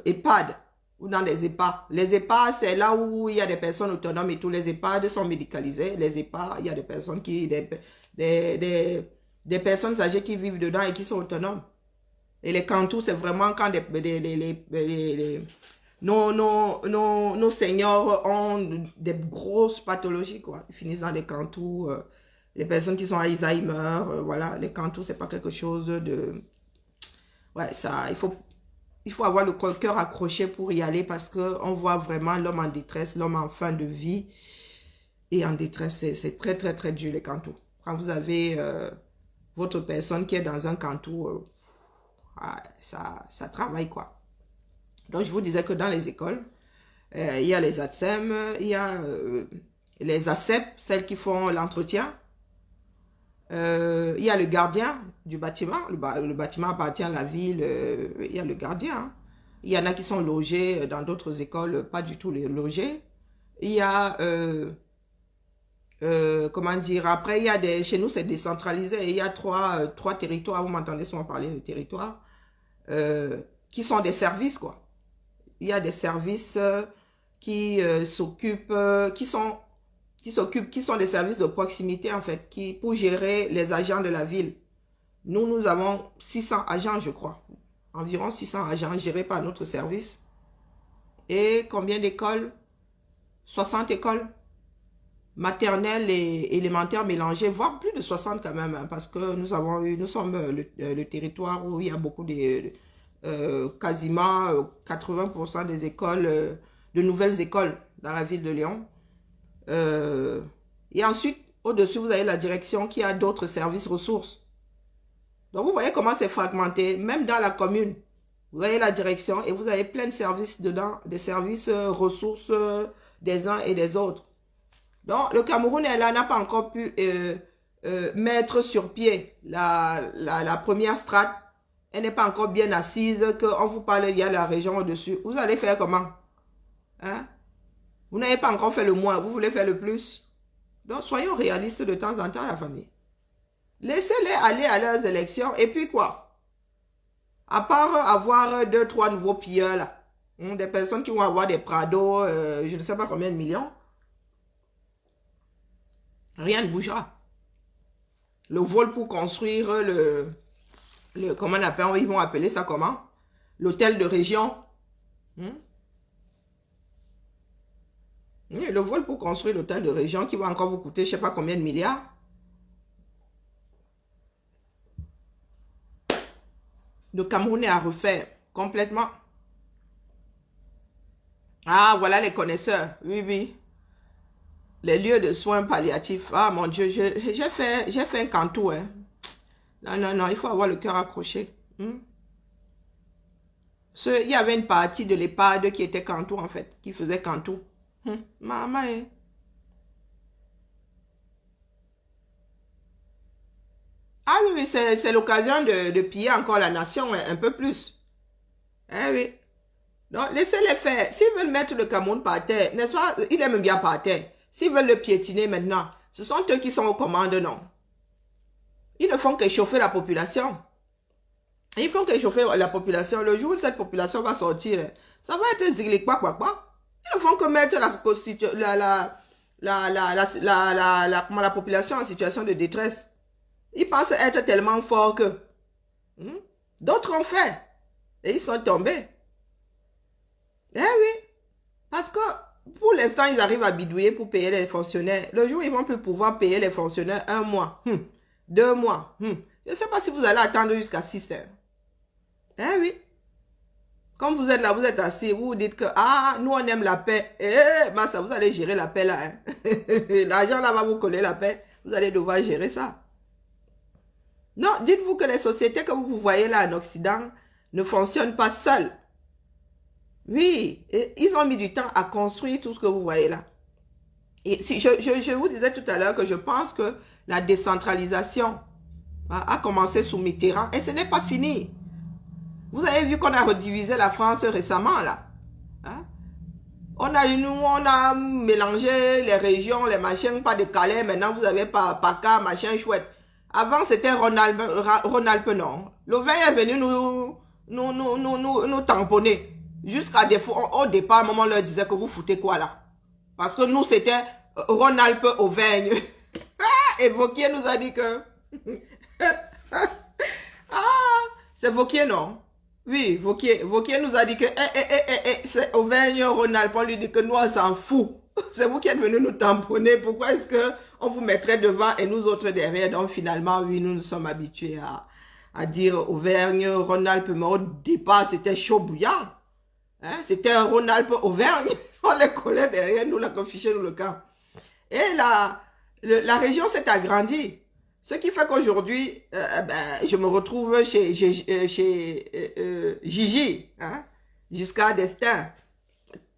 EHPAD, ou dans les EHPAD. Les EHPAD, c'est là où il y a des personnes autonomes et tous les EHPAD sont médicalisés. Les EHPAD, il y a des personnes des personnes âgées qui vivent dedans et qui sont autonomes. Et les cantous, c'est vraiment quand nos seniors ont des grosses pathologies, quoi. Ils finissent dans des cantous. Les personnes qui sont Alzheimer, voilà, les cantous, c'est pas quelque chose de... Ouais, ça, il faut avoir le cœur accroché pour y aller parce qu'on voit vraiment l'homme en détresse, l'homme en fin de vie et en détresse. C'est très, très, très dur, les cantous. Quand vous avez votre personne qui est dans un cantou, ça travaille, quoi. Donc, je vous disais que dans les écoles, il y a les ATSEM, il y a les ACEP, celles qui font l'entretien. Il y a le gardien du bâtiment. Le bâtiment appartient à la ville. Il y a le gardien. Hein. Il y en a qui sont logés dans d'autres écoles, pas du tout les logés. Il y a... comment dire, après il y a des, chez nous c'est décentralisé, il y a trois territoires, vous m'entendez souvent parler de territoires, qui sont des services, quoi. Il y a des services qui s'occupent, qui sont qui sont des services de proximité, en fait, pour gérer les agents de la ville. Nous avons 600 agents, je crois. Environ 600 agents gérés par notre service. Et combien d'écoles? 60 écoles maternelles et élémentaires mélangées, voire plus de 60 quand même, hein, parce que nous sommes le territoire où il y a beaucoup de, quasiment 80% des écoles, de nouvelles écoles dans la ville de Lyon. Et ensuite, au-dessus, vous avez la direction qui a d'autres services ressources. Donc, vous voyez comment c'est fragmenté. Même dans la commune, vous avez la direction et vous avez plein de services dedans, des services ressources des uns et des autres. Donc, le Cameroun, elle n'a pas encore pu mettre sur pied la première strate. Elle n'est pas encore bien assise, qu'on vous parle, il y a la région au-dessus. Vous allez faire comment? Hein? Vous n'avez pas encore fait le moins, vous voulez faire le plus. Donc, soyons réalistes de temps en temps, la famille. Laissez-les aller à leurs élections. Et puis quoi? À part avoir 2-3 nouveaux pilleurs, là. Des personnes qui vont avoir des Prado, je ne sais pas combien de millions. Rien ne bougera. Le vol pour construire comment on appelle, ils vont appeler ça comment? L'hôtel de région. Le vol pour construire l'hôtel de région qui va encore vous coûter je ne sais pas combien de milliards. Le Cameroun est à refaire complètement. Ah, voilà les connaisseurs. Oui, oui. Les lieux de soins palliatifs. Ah, mon Dieu, j'ai fait un cantou. Hein. Non, non, non, il faut avoir le cœur accroché. Il y avait une partie de l'EHPAD qui était cantou, en fait, qui faisait cantou. Maman, hein. Ah oui, oui, c'est l'occasion de piller encore la nation un peu plus. Eh oui. Donc, laissez-les faire. S'ils veulent mettre le Cameroun par terre, n'est-ce pas? Ils aiment bien par terre. S'ils veulent le piétiner maintenant, ce sont eux qui sont aux commandes, non? Ils ne font que chauffer la population. Ils font que chauffer la population. Le jour où cette population va sortir, ça va être zigli quoi. Ils ne font que mettre la population en situation de détresse. Ils pensent être tellement forts que d'autres ont fait. Et ils sont tombés. Eh oui. Parce que pour l'instant, ils arrivent à bidouiller pour payer les fonctionnaires. Le jour où ils vont plus pouvoir payer les fonctionnaires 1 mois, 2 mois. Je ne sais pas si vous allez attendre jusqu'à 6 heures. Eh oui. Comme vous êtes là, vous êtes assis, vous vous dites que, ah, nous on aime la paix. Eh, ça, vous allez gérer la paix là. Hein. L'argent là va vous coller la paix. Vous allez devoir gérer ça. Non, dites-vous que les sociétés que vous voyez là en Occident ne fonctionnent pas seules. Oui, ils ont mis du temps à construire tout ce que vous voyez là. Et si, je vous disais tout à l'heure que je pense que la décentralisation a commencé sous Mitterrand et ce n'est pas fini. Vous avez vu qu'on a redivisé la France récemment là. Hein? On a mélangé les régions, les machins, pas de Calais. Maintenant vous avez PACA, machin chouette. Avant c'était Rhône-Alpes, non. L'Auvergne est venu nous tamponner. Jusqu'à défaut, au départ, maman leur disait que vous foutez quoi là? Parce que nous, c'était Rhône-Alpes, Auvergne. Et Vauquier nous a dit que... c'est Vauquier, non? Oui, Vauquier nous a dit que c'est Auvergne, Rhône-Alpes. On lui dit que nous, on s'en fout. C'est vous qui êtes venus nous tamponner. Pourquoi est-ce qu'on vous mettrait devant et nous autres derrière? Donc finalement, oui, nous sommes habitués à dire Auvergne, Rhône-Alpes. Mais au départ, c'était chaud bouillant. Hein? C'était un Rhône-Alpes Auvergne. On les collait derrière nous, là, qu'on fichait nous le camp. Et la région s'est agrandie. Ce qui fait qu'aujourd'hui, je me retrouve chez Gigi, hein? Giscard d'Estaing.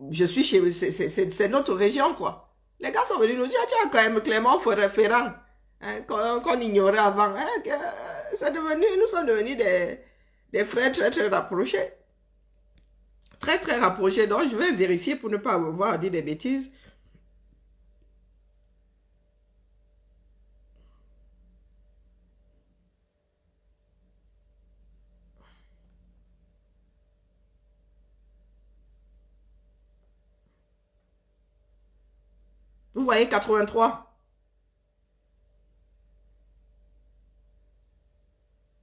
Je suis chez... C'est notre région, quoi. Les gars sont venus nous dire, tiens, quand même, Clément Ferrand, hein, qu'on ignorait avant. Hein, nous sommes devenus des frères très, très rapprochés. Très, très rapprochés. Donc, je vais vérifier pour ne pas avoir dit des bêtises. Vous voyez 83.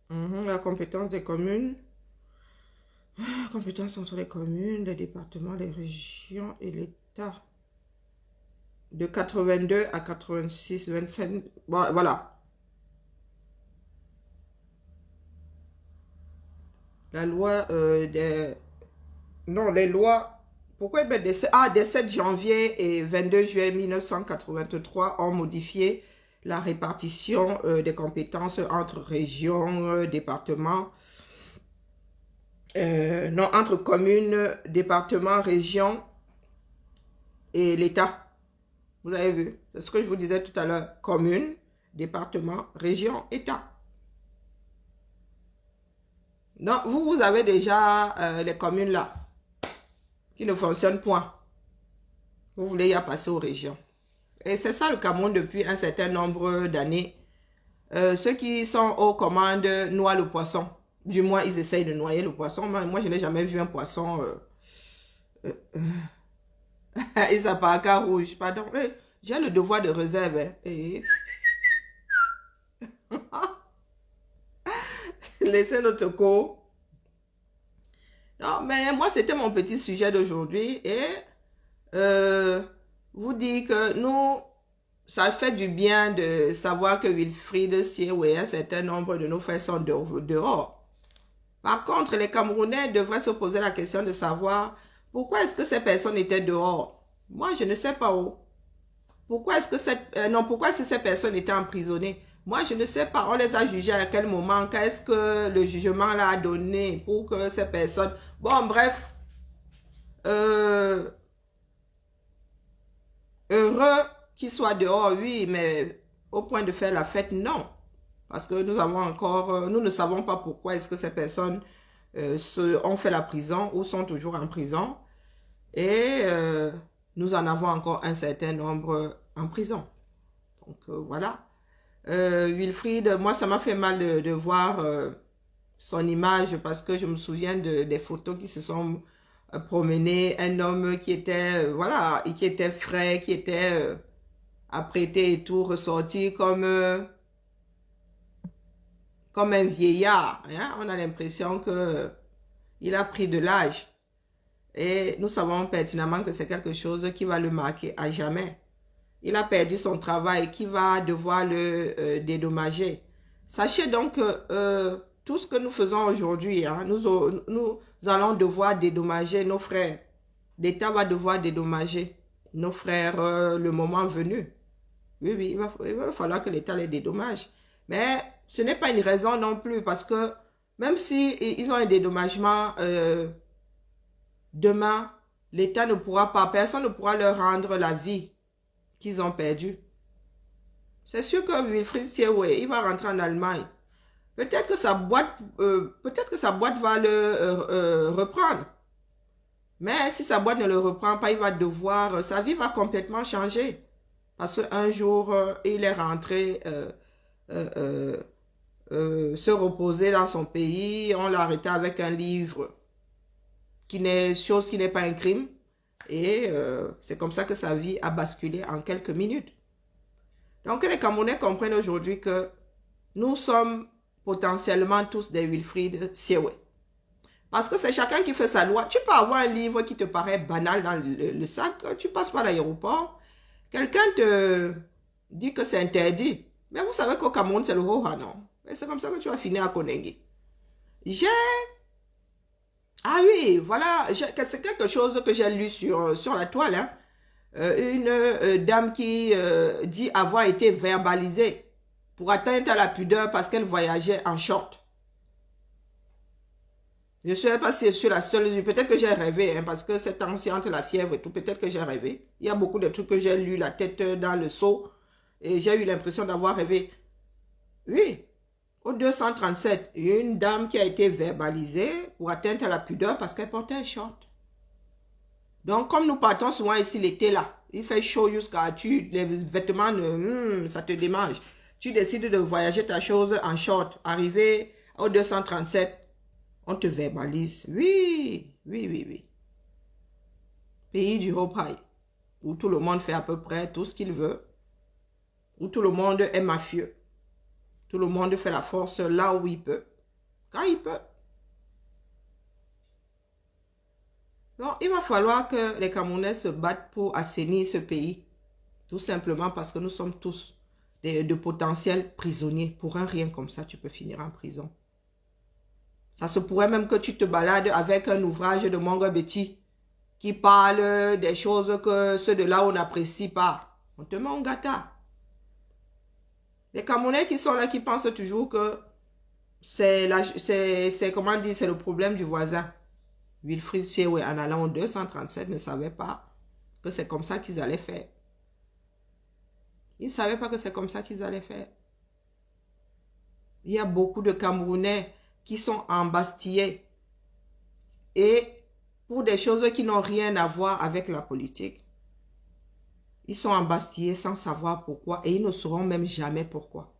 La compétence des communes. Compétence entre les communes, les départements, les régions et l'État. De 82 à 86, 25. Bon, voilà. La loi des... Non, les lois... Pourquoi des 7 janvier et 22 juillet 1983 ont modifié la répartition des compétences entre régions, départements, non, entre communes, départements, régions et l'État. Vous avez vu, c'est ce que je vous disais tout à l'heure. Commune, département, région, État. Donc, vous avez déjà les communes là, qui ne fonctionnent point. Vous voulez y passer aux régions. Et c'est ça le Cameroun depuis un certain nombre d'années. Ceux qui sont aux commandes noient le poisson. Du moins, ils essayent de noyer le poisson. Moi, je n'ai jamais vu un poisson... Isapaka rouge. Pardon. J'ai le devoir de réserve. Hein. Et... Laissez notre co. Non, mais moi, c'était mon petit sujet d'aujourd'hui. Et vous dire que nous, ça fait du bien de savoir que Wilfried Siewé et un certain nombre de nos frères sont dehors. Par contre, les Camerounais devraient se poser la question de savoir pourquoi est-ce que ces personnes étaient dehors. Moi, je ne sais pas où. Pourquoi est-ce que pourquoi est-ce que ces personnes étaient emprisonnées? Moi, je ne sais pas. On les a jugés à quel moment? Qu'est-ce que le jugement là a donné pour que ces personnes... Bon, bref. Heureux qu'ils soient dehors, oui, mais au point de faire la fête, non. Parce que nous avons encore... nous ne savons pas pourquoi est-ce que ces personnes ont fait la prison ou sont toujours en prison. Et nous en avons encore un certain nombre en prison. Donc, voilà. Wilfried, moi, ça m'a fait mal de voir son image parce que je me souviens des photos qui se sont promenées. Un homme qui était, voilà, qui était frais, qui était apprêté et tout, ressorti comme un vieillard. Hein? On a l'impression qu'il a pris de l'âge. Et nous savons pertinemment que c'est quelque chose qui va le marquer à jamais. Il a perdu son travail, qui va devoir le dédommager. Sachez donc que tout ce que nous faisons aujourd'hui, hein, nous allons devoir dédommager nos frères. L'État va devoir dédommager nos frères le moment venu. Oui, oui, il va falloir que l'État les dédommage. Mais ce n'est pas une raison non plus, parce que même si ils ont un dédommagement, demain, l'État ne pourra pas, personne ne pourra leur rendre la vie qu'ils ont perdue. C'est sûr que Wilfried Siewé, il va rentrer en Allemagne. Peut-être que sa boîte va le reprendre. Mais si sa boîte ne le reprend pas, il va devoir, sa vie va complètement changer. Parce qu'un jour, il est rentré se reposer dans son pays. On l'a arrêté avec un livre chose qui n'est pas un crime. Et c'est comme ça que sa vie a basculé en quelques minutes. Donc, les Camerounais comprennent aujourd'hui que nous sommes potentiellement tous des Wilfried Siewé. Parce que c'est chacun qui fait sa loi. Tu peux avoir un livre qui te paraît banal dans le sac, tu passes par l'aéroport, quelqu'un te dit que c'est interdit. Mais vous savez qu'au Cameroun, c'est le Roha, non? Et c'est comme ça que tu vas finir à Konengi. Ah oui, voilà, c'est quelque chose que j'ai lu sur la toile. Hein. Une dame qui dit avoir été verbalisée pour atteindre à la pudeur parce qu'elle voyageait en short. Je ne sais pas si je suis la seule, peut-être que j'ai rêvé, hein, parce que cette ancienne, la fièvre et tout, peut-être que j'ai rêvé. Il y a beaucoup de trucs que j'ai lu, la tête dans le seau, et j'ai eu l'impression d'avoir rêvé. Oui, au 237, il y a une dame qui a été verbalisée pour atteindre à la pudeur parce qu'elle portait un short. Donc, comme nous partons souvent ici l'été là, il fait chaud jusqu'à les vêtements, ça te démange. Tu décides de voyager ta chose en short, arrivé au 237, on te verbalise. Oui, oui, oui, oui. Pays du Hopai. où tout le monde fait à peu près tout ce qu'il veut, où tout le monde est mafieux. Tout le monde fait la force là où il peut, quand il peut. Donc, il va falloir que les Camerounais se battent pour assainir ce pays. Tout simplement parce que nous sommes tous de potentiels prisonniers. Pour un rien comme ça, tu peux finir en prison. Ça se pourrait même que tu te balades avec un ouvrage de Mongo Betty qui parle des choses que ceux de là on n'apprécie pas. On te met en gâta. Les Camerounais qui sont là, qui pensent toujours que c'est comment dire, c'est le problème du voisin. Wilfried Tchiewe, en allant au 237, ne savait pas que c'est comme ça qu'ils allaient faire. Ils ne savaient pas que c'est comme ça qu'ils allaient faire. Il y a beaucoup de Camerounais qui sont embastillés et pour des choses qui n'ont rien à voir avec la politique. Ils sont embastillés sans savoir pourquoi et ils ne sauront même jamais pourquoi.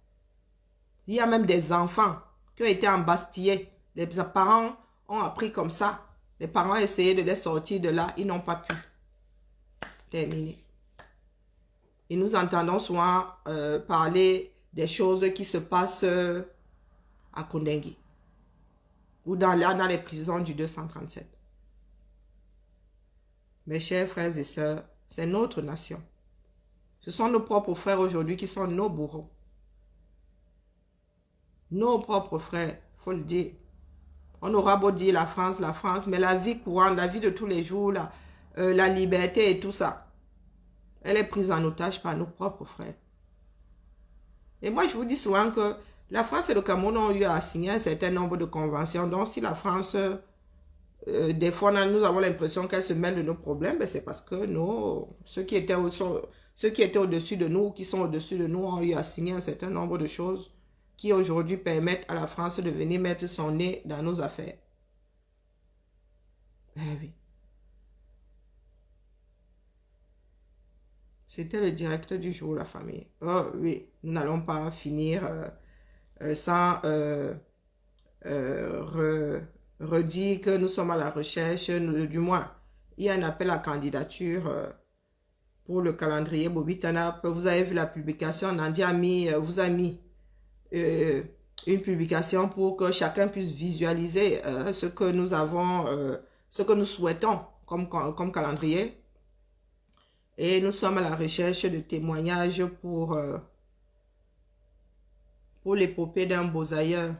Il y a même des enfants qui ont été embastillés. Les parents ont appris comme ça. Les parents ont essayé de les sortir de là. Ils n'ont pas pu. Terminé. Et nous entendons souvent parler des choses qui se passent à Kondengui ou dans les prisons du 237. Mes chers frères et sœurs, c'est notre nation. Ce sont nos propres frères aujourd'hui qui sont nos bourreaux. Nos propres frères, il faut le dire. On aura beau dire la France, mais la vie courante, la vie de tous les jours, la liberté et tout ça, elle est prise en otage par nos propres frères. Et moi, je vous dis souvent que la France et le Cameroun ont eu à signer un certain nombre de conventions. Donc, si la France, des fois, nous avons l'impression qu'elle se mêle de nos problèmes, c'est parce que ceux qui étaient au-dessus de nous, qui sont au-dessus de nous, ont eu à signer un certain nombre de choses qui aujourd'hui permettent à la France de venir mettre son nez dans nos affaires. Eh oui. C'était le direct du jour, la famille. Oh oui, nous n'allons pas finir sans redire que nous sommes à la recherche, du moins, il y a un appel à candidature pour le calendrier Bobby Tanap. Vous avez vu la publication, Nadia vous a mis une publication pour que chacun puisse visualiser ce que nous avons, ce que nous souhaitons comme calendrier. Et nous sommes à la recherche de témoignages pour l'épopée d'un beau ailleurs.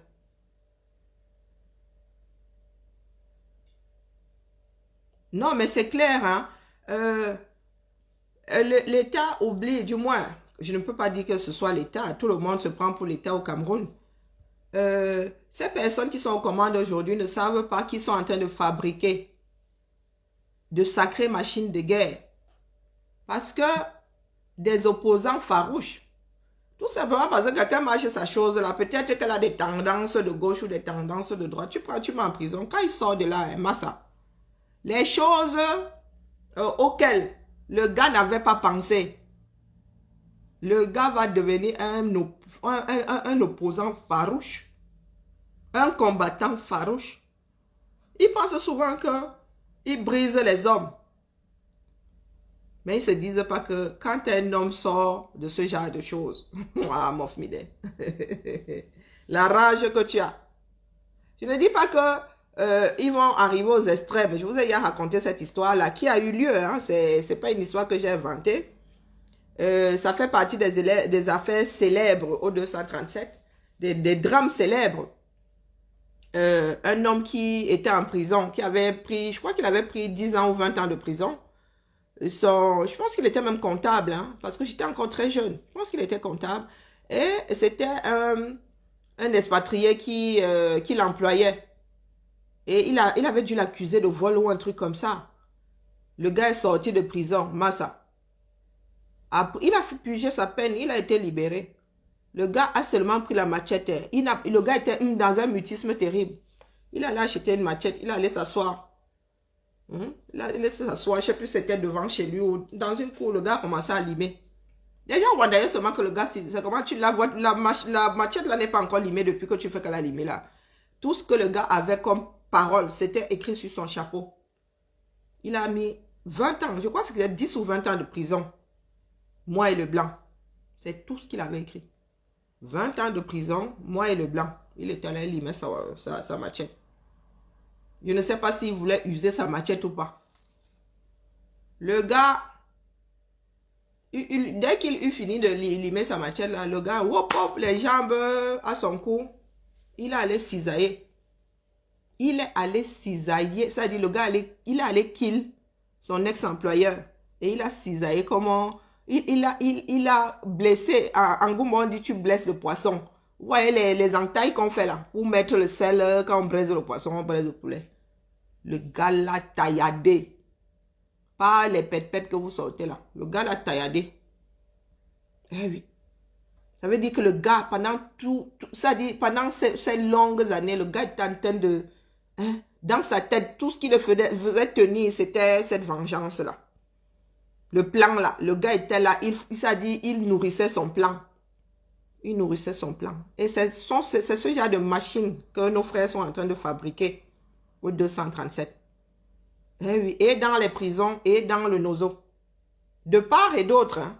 Non, mais c'est clair, hein. L'État oublie, du moins, je ne peux pas dire que ce soit l'État, tout le monde se prend pour l'État au Cameroun. Ces personnes qui sont aux commandes aujourd'hui ne savent pas qu'ils sont en train de fabriquer de sacrées machines de guerre. Parce que des opposants farouches, tout simplement parce que quelqu'un marche sa chose là, peut-être qu'elle a des tendances de gauche ou des tendances de droite, tu mets en prison. Quand il sort de là, massa, les choses auxquelles le gars n'avait pas pensé, le gars va devenir un opposant farouche, un combattant farouche. Il pense souvent qu'il brise les hommes. Mais ils ne se disent pas que quand un homme sort de ce genre de choses, ah, mof mide, la rage que tu as. Je ne dis pas que ils vont arriver aux extrêmes. Je vous ai déjà raconté cette histoire-là qui a eu lieu. Hein? Ce n'est pas une histoire que j'ai inventée. Ça fait partie des affaires célèbres au 237, des drames célèbres. Un homme qui était en prison, qui avait pris, je crois qu'il avait pris 10 ans ou 20 ans de prison. Je pense qu'il était même comptable, hein, parce que j'étais encore très jeune. Je pense qu'il était comptable. Et c'était un expatrié qui l'employait. Et il avait dû l'accuser de vol ou un truc comme ça. Le gars est sorti de prison, Massa. Il a fait purger sa peine, il a été libéré. Le gars a seulement pris la machette. Le gars était dans un mutisme terrible. Il allait acheter une machette, il allait s'asseoir. Il a laissé s'asseoir, je ne sais plus si c'était devant chez lui ou dans une cour, le gars a commencé à limer. Déjà, on voit d'ailleurs seulement que le gars, c'est comment tu la vois, la machette là n'est pas encore limée depuis que tu fais qu'elle a limé là. Tout ce que le gars avait comme parole, c'était écrit sur son chapeau. Il a mis 20 ans, je crois que c'est 10 ou 20 ans de prison. Moi et le blanc. C'est tout ce qu'il avait écrit. 20 ans de prison, moi et le blanc. Il était allé limer sa machette. Je ne sais pas s'il voulait user sa machette ou pas. Le gars, dès qu'il eut fini de limer sa machette, là, le gars, hop, hop, les jambes à son cou, il est allé cisailler. Il est allé cisailler, c'est-à-dire le gars, il est allé kill son ex-employeur. Et il a cisaillé comment... Il a blessé. En Goumba, on dit tu blesses le poisson. Vous voyez les entailles qu'on fait là, pour mettre le sel, quand on braise le poisson, on braise le poulet. Le gars l'a tailladé. Pas les pètes-pètes que vous sortez là. Le gars l'a tailladé. Eh oui. Ça veut dire que le gars, pendant pendant ces longues années, le gars est en train de... Hein, dans sa tête, tout ce qui le faisait tenir, c'était cette vengeance-là. Le plan là, le gars était là, il s'est dit, il nourrissait son plan. Il nourrissait son plan. Et c'est ce genre de machine que nos frères sont en train de fabriquer au 237. Eh oui, et dans les prisons et dans le nozo. De part et d'autre, hein,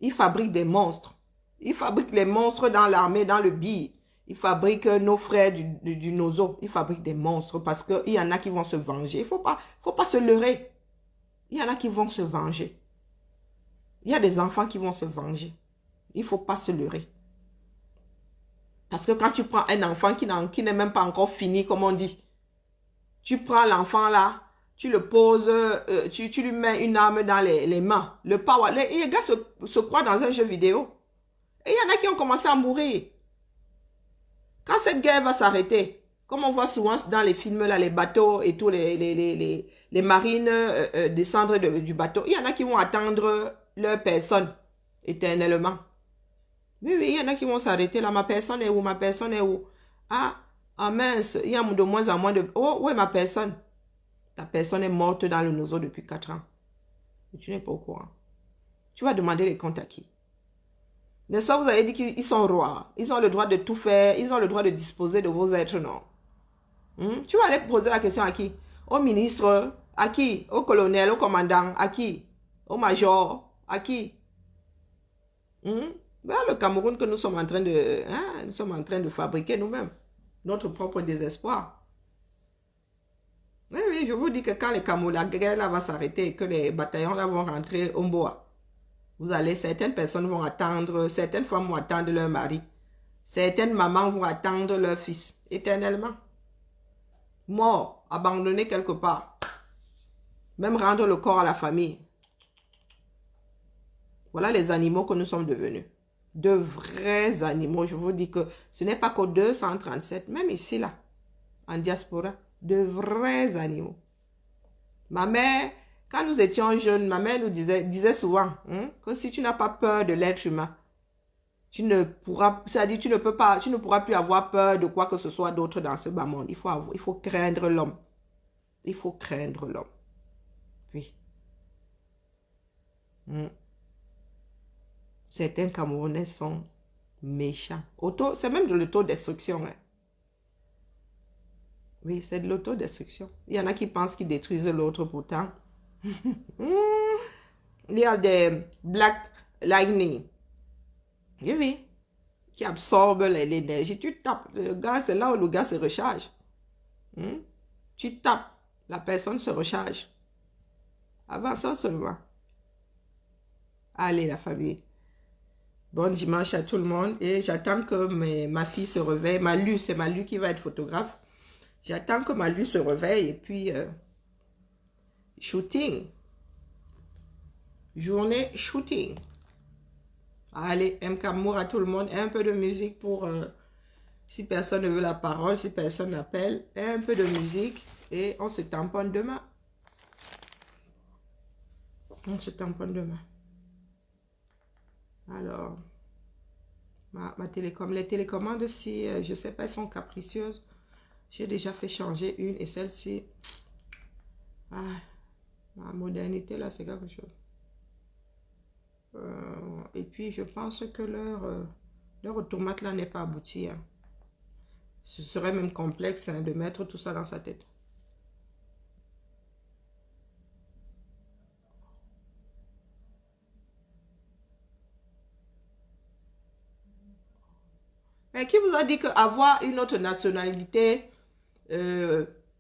ils fabriquent des monstres. Ils fabriquent les monstres dans l'armée, dans le billet. Ils fabriquent nos frères du nozo. Ils fabriquent des monstres parce qu'il y en a qui vont se venger. Il ne faut pas se leurrer. Il y en a qui vont se venger. Il y a des enfants qui vont se venger. Il ne faut pas se leurrer. Parce que quand tu prends un enfant qui n'est même pas encore fini, comme on dit, tu prends l'enfant là, tu le poses, tu lui mets une arme dans les mains. Les gars se croient dans un jeu vidéo. Et il y en a qui ont commencé à mourir. Quand cette guerre va s'arrêter, comme on voit souvent dans les films, là, les bateaux et tout, les marines descendre du bateau, il y en a qui vont attendre leur personne éternellement. Oui, oui, il y en a qui vont s'arrêter là. Ma personne est où? Ma personne est où? Ah mince, il y a de moins en moins de... Oh, où est ma personne? Ta personne est morte dans le nozo depuis 4 ans. Et tu n'es pas au courant. Tu vas demander les comptes à qui? N'est-ce pas, vous avez dit qu'ils sont rois. Ils ont le droit de tout faire. Ils ont le droit de disposer de vos êtres, non? Tu vas aller poser la question à qui? Au ministre? À qui? Au colonel? Au commandant? À qui? Au major? À qui? Ben, le Cameroun que nous sommes en train de fabriquer nous-mêmes. Notre propre désespoir. Oui, oui, je vous dis que quand la guerre là va s'arrêter et que les bataillons là vont rentrer au Mboa, certaines personnes vont attendre, certaines femmes vont attendre leur mari. Certaines mamans vont attendre leur fils éternellement. Mort, abandonné quelque part. Même rendre le corps à la famille. Voilà les animaux que nous sommes devenus. De vrais animaux. Je vous dis que ce n'est pas qu'au 237, même ici là, en diaspora, de vrais animaux. Ma mère, quand nous étions jeunes, ma mère nous disait souvent que si tu n'as pas peur de l'être humain, tu ne pourras, c'est-à-dire tu ne pourras plus avoir peur de quoi que ce soit d'autre dans ce bas monde. Il faut craindre l'homme. Il faut craindre l'homme. Oui. Certains Camerounais sont méchants. C'est même de l'autodestruction. Hein. Oui, c'est de l'autodestruction. Il y en a qui pensent qu'ils détruisent l'autre pourtant. Il y a des black lightning. Oui, oui. Qui absorbent l'énergie. Tu tapes. Le gaz, c'est là où le gaz se recharge. Tu tapes. La personne se recharge. Avançons seulement. Allez, la famille. Bon dimanche à tout le monde. Et j'attends que ma fille se réveille. C'est Malu qui va être photographe. J'attends que Malu se réveille et puis shooting. Journée shooting. Allez, MK Amour à tout le monde. Un peu de musique pour... si personne ne veut la parole, si personne n'appelle. Un peu de musique et on se tamponne demain. On se tamponne demain. Alors, les télécommandes, si je ne sais pas, elles sont capricieuses. J'ai déjà fait changer une et celle-ci, la modernité là, c'est quelque chose. Et puis, je pense que leur automate là n'est pas abouti. Hein. Ce serait même complexe de mettre tout ça dans sa tête. Mais qui vous a dit qu'avoir une autre nationalité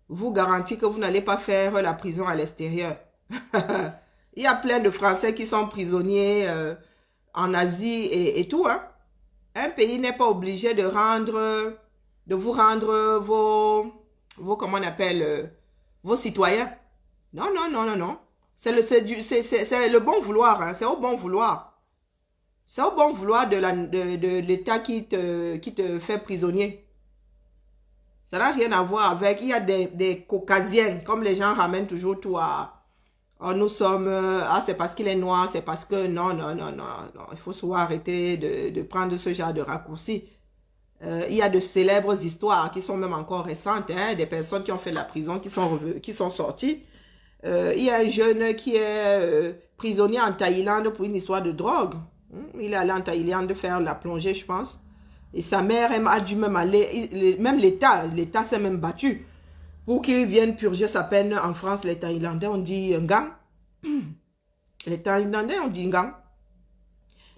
vous garantit que vous n'allez pas faire la prison à l'extérieur? Il y a plein de Français qui sont prisonniers en Asie et tout. Hein. Un pays n'est pas obligé de vous rendre comment on appelle, vos citoyens. Non, non, non, non, non. C'est le bon vouloir. Hein. C'est au bon vouloir. C'est au bon vouloir de l'État qui te fait prisonnier. Ça n'a rien à voir avec... Il y a des caucasiens, comme les gens ramènent toujours tout à... Oh, nous sommes... c'est parce qu'il est noir, c'est parce que... Non, non, non, non, non. Il faut souvent arrêter de prendre ce genre de raccourcis. Il y a de célèbres histoires qui sont même encore récentes, hein, des personnes qui ont fait la prison, qui sont sorties. Il y a un jeune qui est prisonnier en Thaïlande pour une histoire de drogue. Il est allé en Thaïlande faire la plongée, je pense. Et sa mère a dû même aller... Même l'État s'est même battu pour qu'il vienne purger sa peine en France. Les Thaïlandais, on dit un gang. Les Thaïlandais, on dit un gang.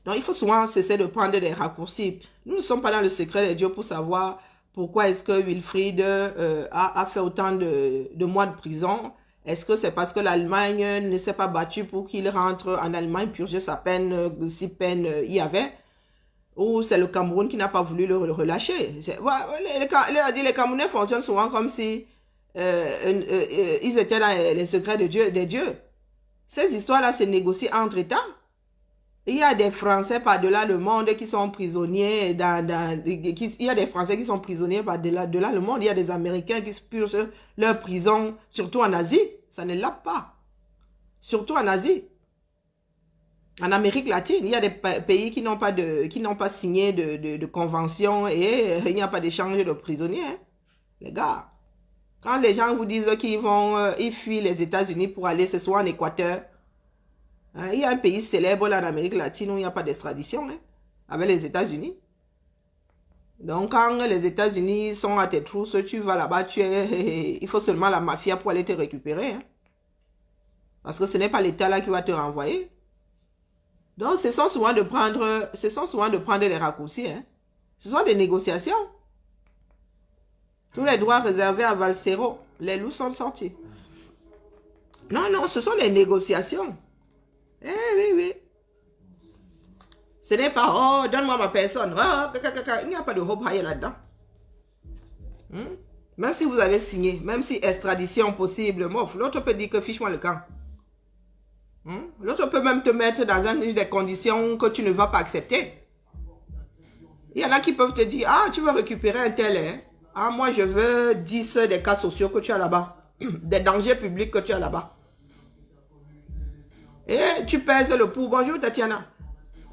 Donc, il faut souvent cesser de prendre des raccourcis. Nous ne sommes pas dans le secret des dieux pour savoir pourquoi est-ce que Wilfried a fait autant de mois de prison. Est-ce que c'est parce que l'Allemagne ne s'est pas battue pour qu'il rentre en Allemagne purger sa peine, si peine il y avait? Ou c'est le Cameroun qui n'a pas voulu le relâcher? Les Camerounais fonctionnent souvent comme si ils étaient dans les secrets des dieux. Ces histoires-là se négocient entre États. Il y a des Français par-delà le monde qui sont prisonniers. Il y a des Français qui sont prisonniers par-delà le monde. Il y a des Américains qui se purgent leur prison, surtout en Asie. Ça ne l'a pas. Surtout en Asie. En Amérique latine, il y a des pays qui n'ont pas signé de convention et il n'y a pas d'échange de prisonniers. Hein. Les gars, quand les gens vous disent qu'ils fuient les États-Unis pour aller ce soir en Équateur, hein, il y a un pays célèbre là en Amérique latine où il n'y a pas d'extradition hein, avec les États-Unis. Donc quand les États-Unis sont à tes trousses, tu vas là-bas, il faut seulement la mafia pour aller te récupérer. Hein. Parce que ce n'est pas l'État là qui va te renvoyer. Donc, ce sont souvent de prendre des raccourcis. Hein. Ce sont des négociations. Tous les droits réservés à Valsero, les loups sont sortis. Non, non, ce sont les négociations. Eh oui, oui. Ce n'est pas, oh, donne-moi ma personne. Oh, il n'y a pas de hope là-dedans. Même si vous avez signé, même si extradition possible, l'autre peut dire que fiche-moi le camp. L'autre peut même te mettre dans des conditions que tu ne vas pas accepter. Il y en a qui peuvent te dire, ah, tu veux récupérer un tel, hein? Ah, moi, je veux 10 des cas sociaux que tu as là-bas. Des dangers publics que tu as là-bas. Et tu pèses le pour. Bonjour, Tatiana.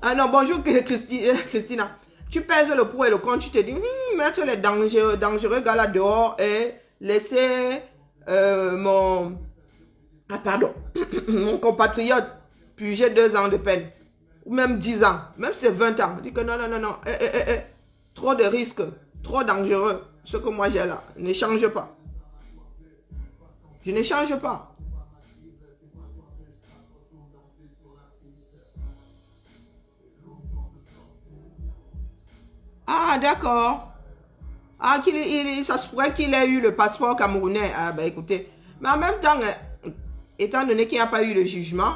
Ah non, bonjour, Christina. Tu pèses le pour et le contre. Tu te dis, mettre les dangereux gars là dehors et laisser mon compatriote purger 2 ans de peine. Ou même 10 ans. Même si c'est 20 ans. Dis que non, non, non, non. Trop de risques. Trop dangereux. Ce que moi j'ai là. Ne change pas. Je ne change pas. Ah, d'accord. Ah, ça se pourrait qu'il ait eu le passeport camerounais. Ah, ben écoutez. Mais en même temps, étant donné qu'il n'y a pas eu le jugement,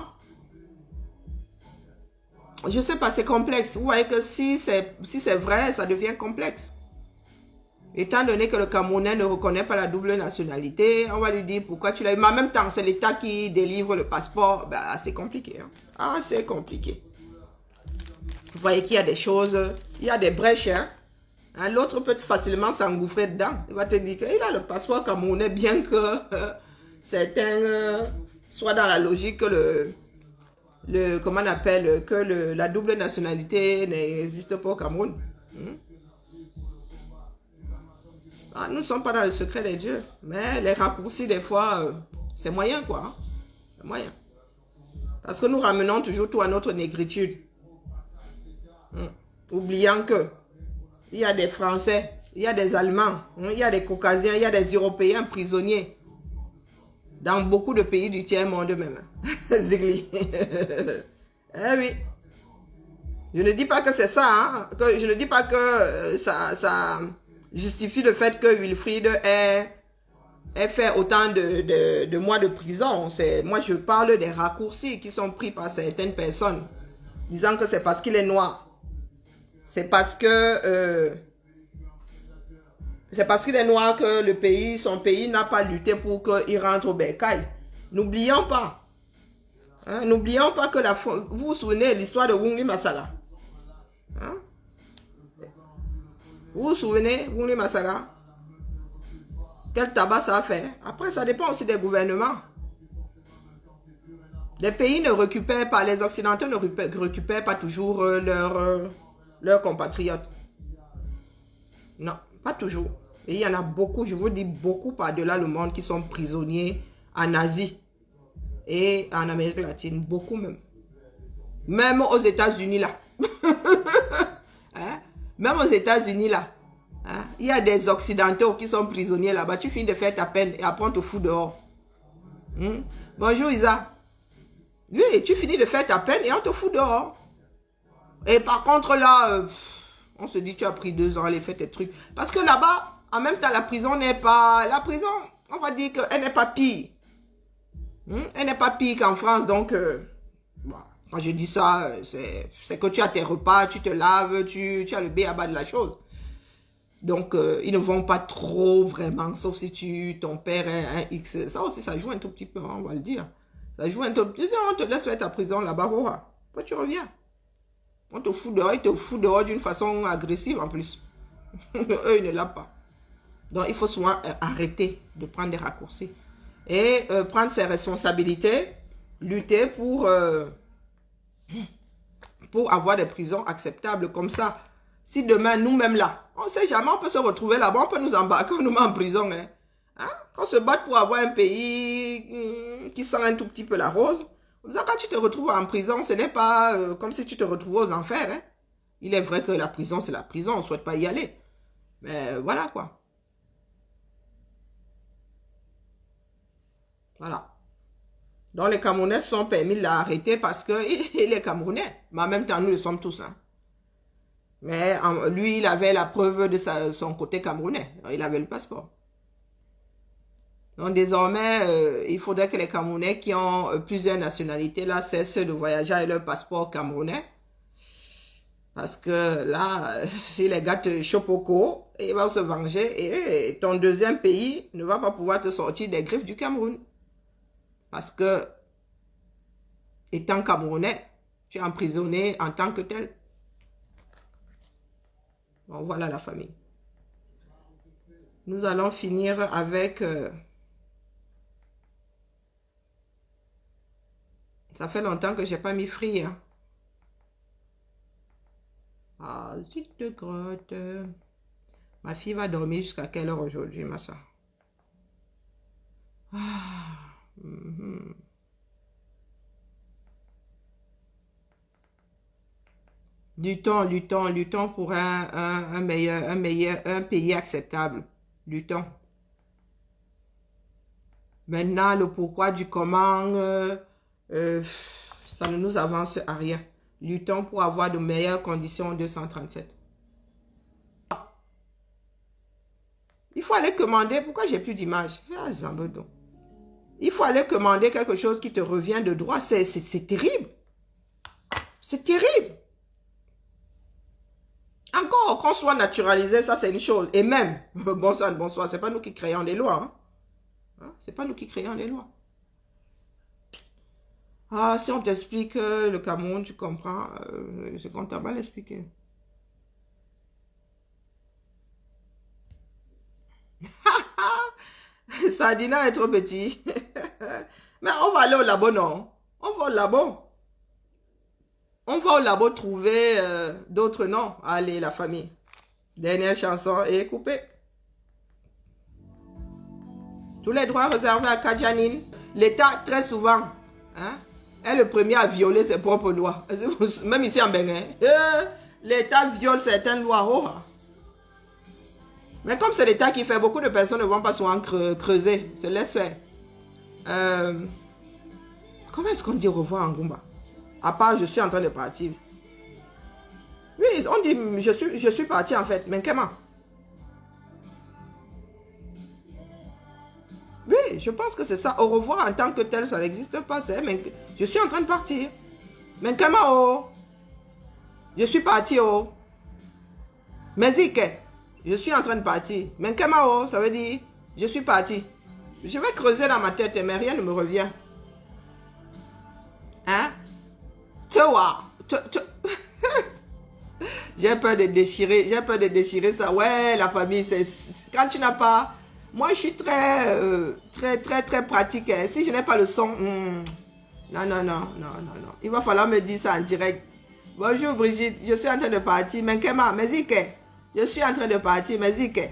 je ne sais pas, c'est complexe. Vous voyez que si c'est vrai, ça devient complexe. Étant donné que le Camerounais ne reconnaît pas la double nationalité, on va lui dire pourquoi tu l'as eu. Mais en même temps, c'est l'État qui délivre le passeport. Ben, c'est compliqué. Hein. Ah, c'est compliqué. Vous voyez qu'il y a des choses, il y a des brèches. Hein. Hein, l'autre peut facilement s'engouffrer dedans. Il va te dire qu'il a le passeport camerounais, bien que certains soient dans la logique que comment on appelle, que la double nationalité n'existe pas au Cameroun. Ah, nous ne sommes pas dans le secret des dieux. Mais les raccourcis, des fois, c'est moyen, quoi. Hein. C'est moyen. Parce que nous ramenons toujours tout à notre négritude. Oubliant que il y a des Français, il y a des Allemands, il y a des Caucasiens, il y a des Européens prisonniers. Dans beaucoup de pays du tiers-monde même. Zigli. Eh oui. Je ne dis pas que c'est ça, hein, que je ne dis pas que ça justifie le fait que Wilfried ait fait autant de mois de prison. Moi, je parle des raccourcis qui sont pris par certaines personnes, disant que c'est parce qu'il est noir. C'est parce que qu'il est noir que son pays n'a pas lutté pour qu'il rentre au bercail. N'oublions pas. Hein, n'oublions pas que vous vous souvenez de l'histoire de Wungli Massaga. Hein? Vous vous souvenez, Wungli Massaga? Quel tabac ça a fait? Après, ça dépend aussi des gouvernements. Les pays ne récupèrent pas, les Occidentaux ne récupèrent pas toujours leurs compatriotes. Non, pas toujours. Et il y en a beaucoup, je vous dis beaucoup par-delà le monde qui sont prisonniers en Asie et en Amérique latine, beaucoup même. Même aux États-Unis là. Hein? Même aux États-Unis là. Hein? Il y a des Occidentaux qui sont prisonniers là-bas. Tu finis de faire ta peine et après on te fout dehors. Bonjour Isa. Oui, tu finis de faire ta peine et on te fout dehors. Et par contre là, on se dit tu as pris 2 ans, allez fais tes trucs. Parce que là-bas, en même temps, la prison n'est pas... La prison, on va dire qu'elle n'est pas pire. Elle n'est pas pire qu'en France, donc... Bon, quand je dis ça, c'est que tu as tes repas, tu te laves, tu as le B à bas de la chose. Donc, ils ne vont pas trop vraiment, sauf si ton père est un X. Ça aussi, ça joue un tout petit peu, hein, on va le dire. Ça joue un tout petit peu. On te laisse faire ta prison là-bas, après tu reviens. On te fout dehors, ils te foutent dehors d'une façon agressive en plus. Eux, ils ne l'ont pas. Donc, il faut souvent arrêter de prendre des raccourcis. Et prendre ses responsabilités, lutter pour avoir des prisons acceptables comme ça. Si demain, nous-mêmes là, on ne sait jamais, on peut se retrouver là-bas, on peut nous embarquer, on nous met en prison. Hein? Qu'on se batte pour avoir un pays qui sent un tout petit peu la rose. Quand tu te retrouves en prison, ce n'est pas comme si tu te retrouvais aux enfers. Hein? Il est vrai que la prison, c'est la prison, on ne souhaite pas y aller. Mais voilà quoi. Voilà. Donc les Camerounais se sont permis de l'arrêter parce qu'il est Camerounais. Mais en même temps, nous le sommes tous. Hein. Mais lui, il avait la preuve de son côté camerounais. Il avait le passeport. Donc désormais, il faudrait que les Camerounais qui ont plusieurs nationalités là cessent de voyager avec leur passeport camerounais. Parce que là, si les gars te chopent au co, ils vont se venger et ton deuxième pays ne va pas pouvoir te sortir des griffes du Cameroun. Parce que, étant Camerounais, tu es emprisonné en tant que tel. Bon, voilà la famille. Nous allons finir avec... ça fait longtemps que je n'ai pas mis free. Hein. Ah, zut de grotte. Ma fille va dormir jusqu'à quelle heure aujourd'hui, ma soeur? Luttons pour un pays acceptable. Luttons. Maintenant, le pourquoi du comment, ça ne nous avance à rien. Luttons pour avoir de meilleures conditions en 237. Il faut aller commander. Pourquoi j'ai plus d'image? Ah, Zambedon. Il faut aller commander quelque chose qui te revient de droit. C'est terrible. C'est terrible. Encore qu'on soit naturalisé, ça c'est une chose. Et même, bonsoir, c'est pas nous qui créons les lois. Hein? C'est pas nous qui créons les lois. Ah, si on t'explique le Cameroun, tu comprends. C'est qu'on t'a mal expliqué. Sardina est trop petit. Mais on va aller au labo, non? On va au labo. On va au labo trouver d'autres noms. Allez, la famille. Dernière chanson et coupée. Tous les droits réservés à Kadjanine. L'État, très souvent, hein, est le premier à violer ses propres lois. Même ici en Bénin. L'État viole certaines lois. Oh. Mais comme c'est l'État qui fait, beaucoup de personnes ne vont pas souvent creuser. Se laisse faire. Comment est-ce qu'on dit au revoir en Goumba? À part, je suis en train de partir. on dit je suis parti en fait. Mais comment? Oui, je pense que c'est ça. Au revoir en tant que tel, ça n'existe pas. Mais je suis en train de partir. Mais comment oh? Je suis parti oh. Mais je suis en train de partir. Mais comment oh? Ça veut dire je suis parti. Je vais creuser dans ma tête, mais rien ne me revient. Hein? Tu vois? J'ai peur de déchirer ça. Ouais, la famille, c'est quand tu n'as pas. Moi, je suis très pratique. Si je n'ai pas le son, non. Il va falloir me dire ça en direct. Bonjour Brigitte, je suis en train de partir. Mais comment? Mais Zike, je suis en train de partir. Mais Zike.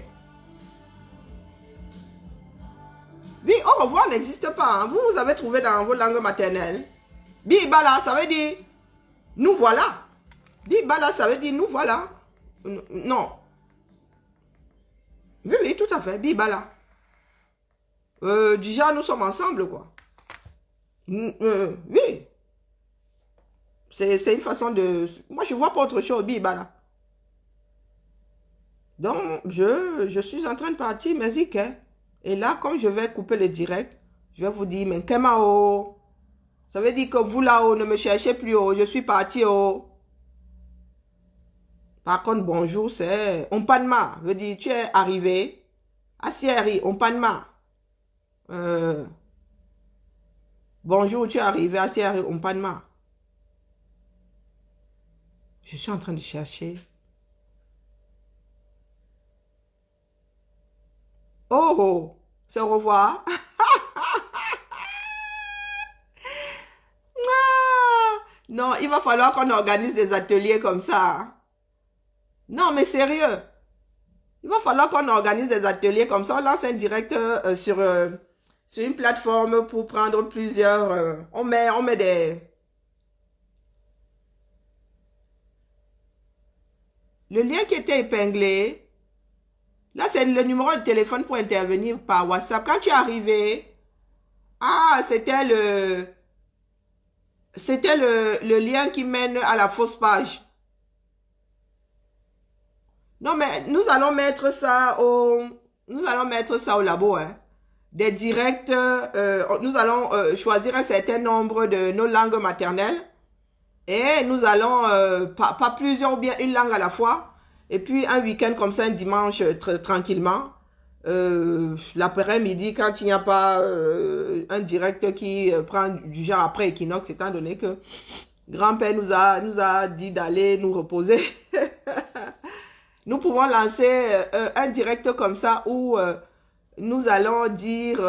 Oui, au revoir n'existe pas. Hein. Vous avez trouvé dans vos langues maternelles. Bibala, ça veut dire nous voilà. Bibala, ça veut dire nous voilà. Non. Oui, tout à fait. Bibala. Du genre, nous sommes ensemble, quoi. Oui. C'est une façon de... Moi, je vois pas autre chose, Bibala. Donc, je suis en train de partir, mais Zike. Et là, comme je vais couper le direct, je vais vous dire, mais Kemao, ça veut dire que vous là-haut, ne me cherchez plus, oh, je suis parti, oh. Par contre, bonjour, c'est Ompanma, veut dire, tu es arrivé. Asieri, Ompanma. Bonjour, tu es arrivé, Asieri, Ompanma. Je suis en train de chercher. Oh, c'est au revoir. Non, il va falloir qu'on organise des ateliers comme ça. Non, mais sérieux. Il va falloir qu'on organise des ateliers comme ça. On lance un direct sur une plateforme pour prendre plusieurs... on met des... Le lien qui était épinglé... Là, c'est le numéro de téléphone pour intervenir par WhatsApp. Quand tu es arrivé, c'était le lien qui mène à la fausse page. Non, mais nous allons mettre ça au labo, hein. Des directs, nous allons choisir un certain nombre de nos langues maternelles et nous allons, pas plusieurs ou bien une langue à la fois. Et puis, un week-end comme ça, un dimanche, tranquillement, l'après-midi, quand il n'y a pas un direct qui prend du genre après équinoxe, étant donné que grand-père nous a dit d'aller nous reposer, nous pouvons lancer un direct comme ça où nous allons dire,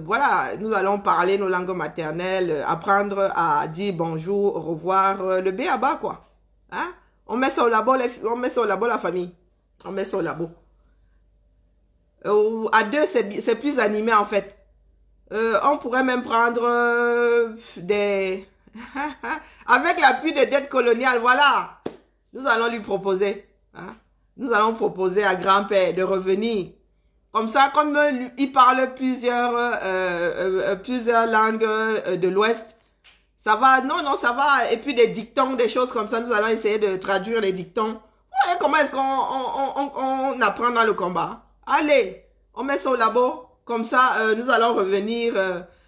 voilà, nous allons parler nos langues maternelles, apprendre à dire bonjour, au revoir, le b.a.-ba, quoi. Hein? On met ça au labo, la famille. On met ça au labo. À deux, c'est plus animé, en fait. On pourrait même prendre des... Avec l'appui de dette coloniale, voilà. Nous allons lui proposer. Hein? Nous allons proposer à grand-père de revenir. Comme ça, comme il parle plusieurs langues de l'Ouest, ça va, non, ça va. Et puis des dictons, des choses comme ça, nous allons essayer de traduire les dictons. Ouais, comment est-ce qu'on apprend dans le combat? Allez, on met ça au labo. Comme ça, nous allons revenir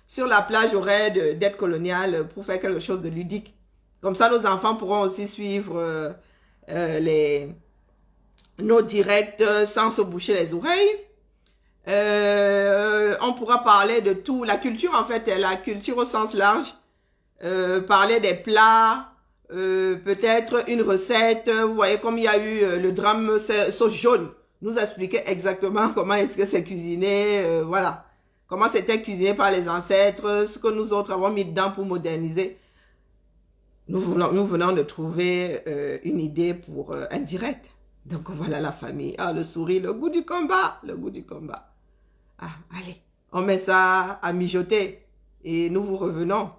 sur la plage horaire de dette coloniale pour faire quelque chose de ludique. Comme ça, nos enfants pourront aussi suivre nos directs sans se boucher les oreilles. On pourra parler de tout. La culture, en fait, la culture au sens large. Parler des plats, peut-être une recette. Vous voyez, comme il y a eu le drame sauce jaune, nous expliquer exactement comment est-ce que c'est cuisiné, voilà. Comment c'était cuisiné par les ancêtres, ce que nous autres avons mis dedans pour moderniser. Nous venons de trouver une idée pour un direct. Donc voilà la famille. Ah, le sourire, le goût du combat, le goût du combat. Ah, allez, on met ça à mijoter et nous vous revenons.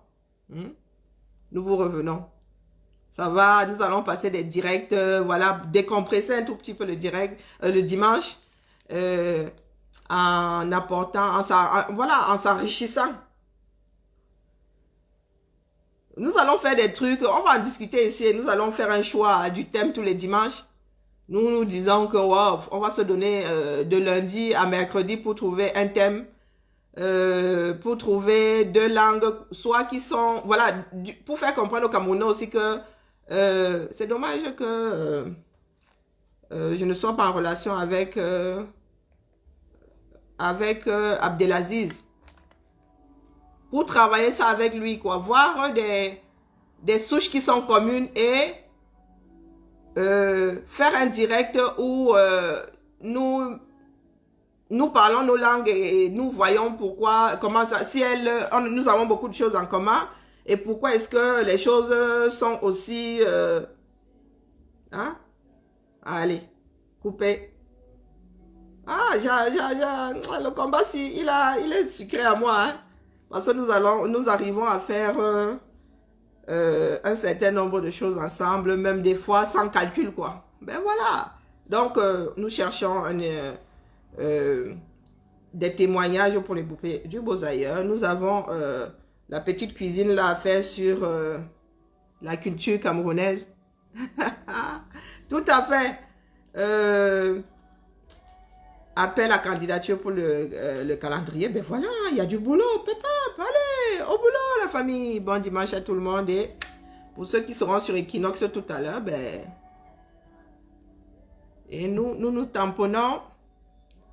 Nous vous revenons. Ça va, nous allons passer des directs, voilà, décompresser un tout petit peu le direct, le dimanche, en apportant, voilà, en s'enrichissant. Nous allons faire des trucs, on va en discuter ici, nous allons faire un choix du thème tous les dimanches. Nous disons que wow, on va se donner de lundi à mercredi pour trouver un thème, pour trouver 2 langues, soit qui sont, voilà, pour faire comprendre aux Camerounais aussi que c'est dommage que je ne sois pas en relation avec, Abdelaziz. Pour travailler ça avec lui, quoi. Voir des souches qui sont communes et faire un direct où nous parlons nos langues et nous voyons pourquoi, comment ça, si nous avons beaucoup de choses en commun et pourquoi est-ce que les choses sont aussi, hein? Allez, coupez. Ah, le combat, si, il est sucré à moi, hein? Parce que nous arrivons à faire un certain nombre de choses ensemble, même des fois sans calcul, quoi. Ben voilà. Donc, nous cherchons des témoignages pour les poupées du Beaux-Ailleurs. Nous avons la petite cuisine là à faire sur la culture camerounaise. Tout à fait. Appel à candidature pour le calendrier. Ben voilà, il y a du boulot. Pépé, allez, au boulot la famille. Bon dimanche à tout le monde. Et pour ceux qui seront sur Equinox tout à l'heure, ben... Et nous tamponnons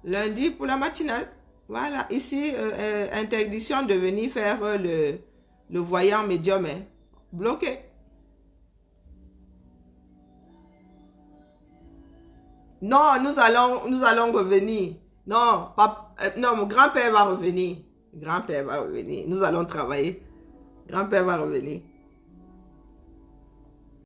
lundi pour la matinale. Voilà, ici, interdiction de venir faire le voyant médium. Hein. Bloqué. Non, nous allons revenir. Non, non, mon grand-père va revenir. Grand-père va revenir. Nous allons travailler. Grand-père va revenir.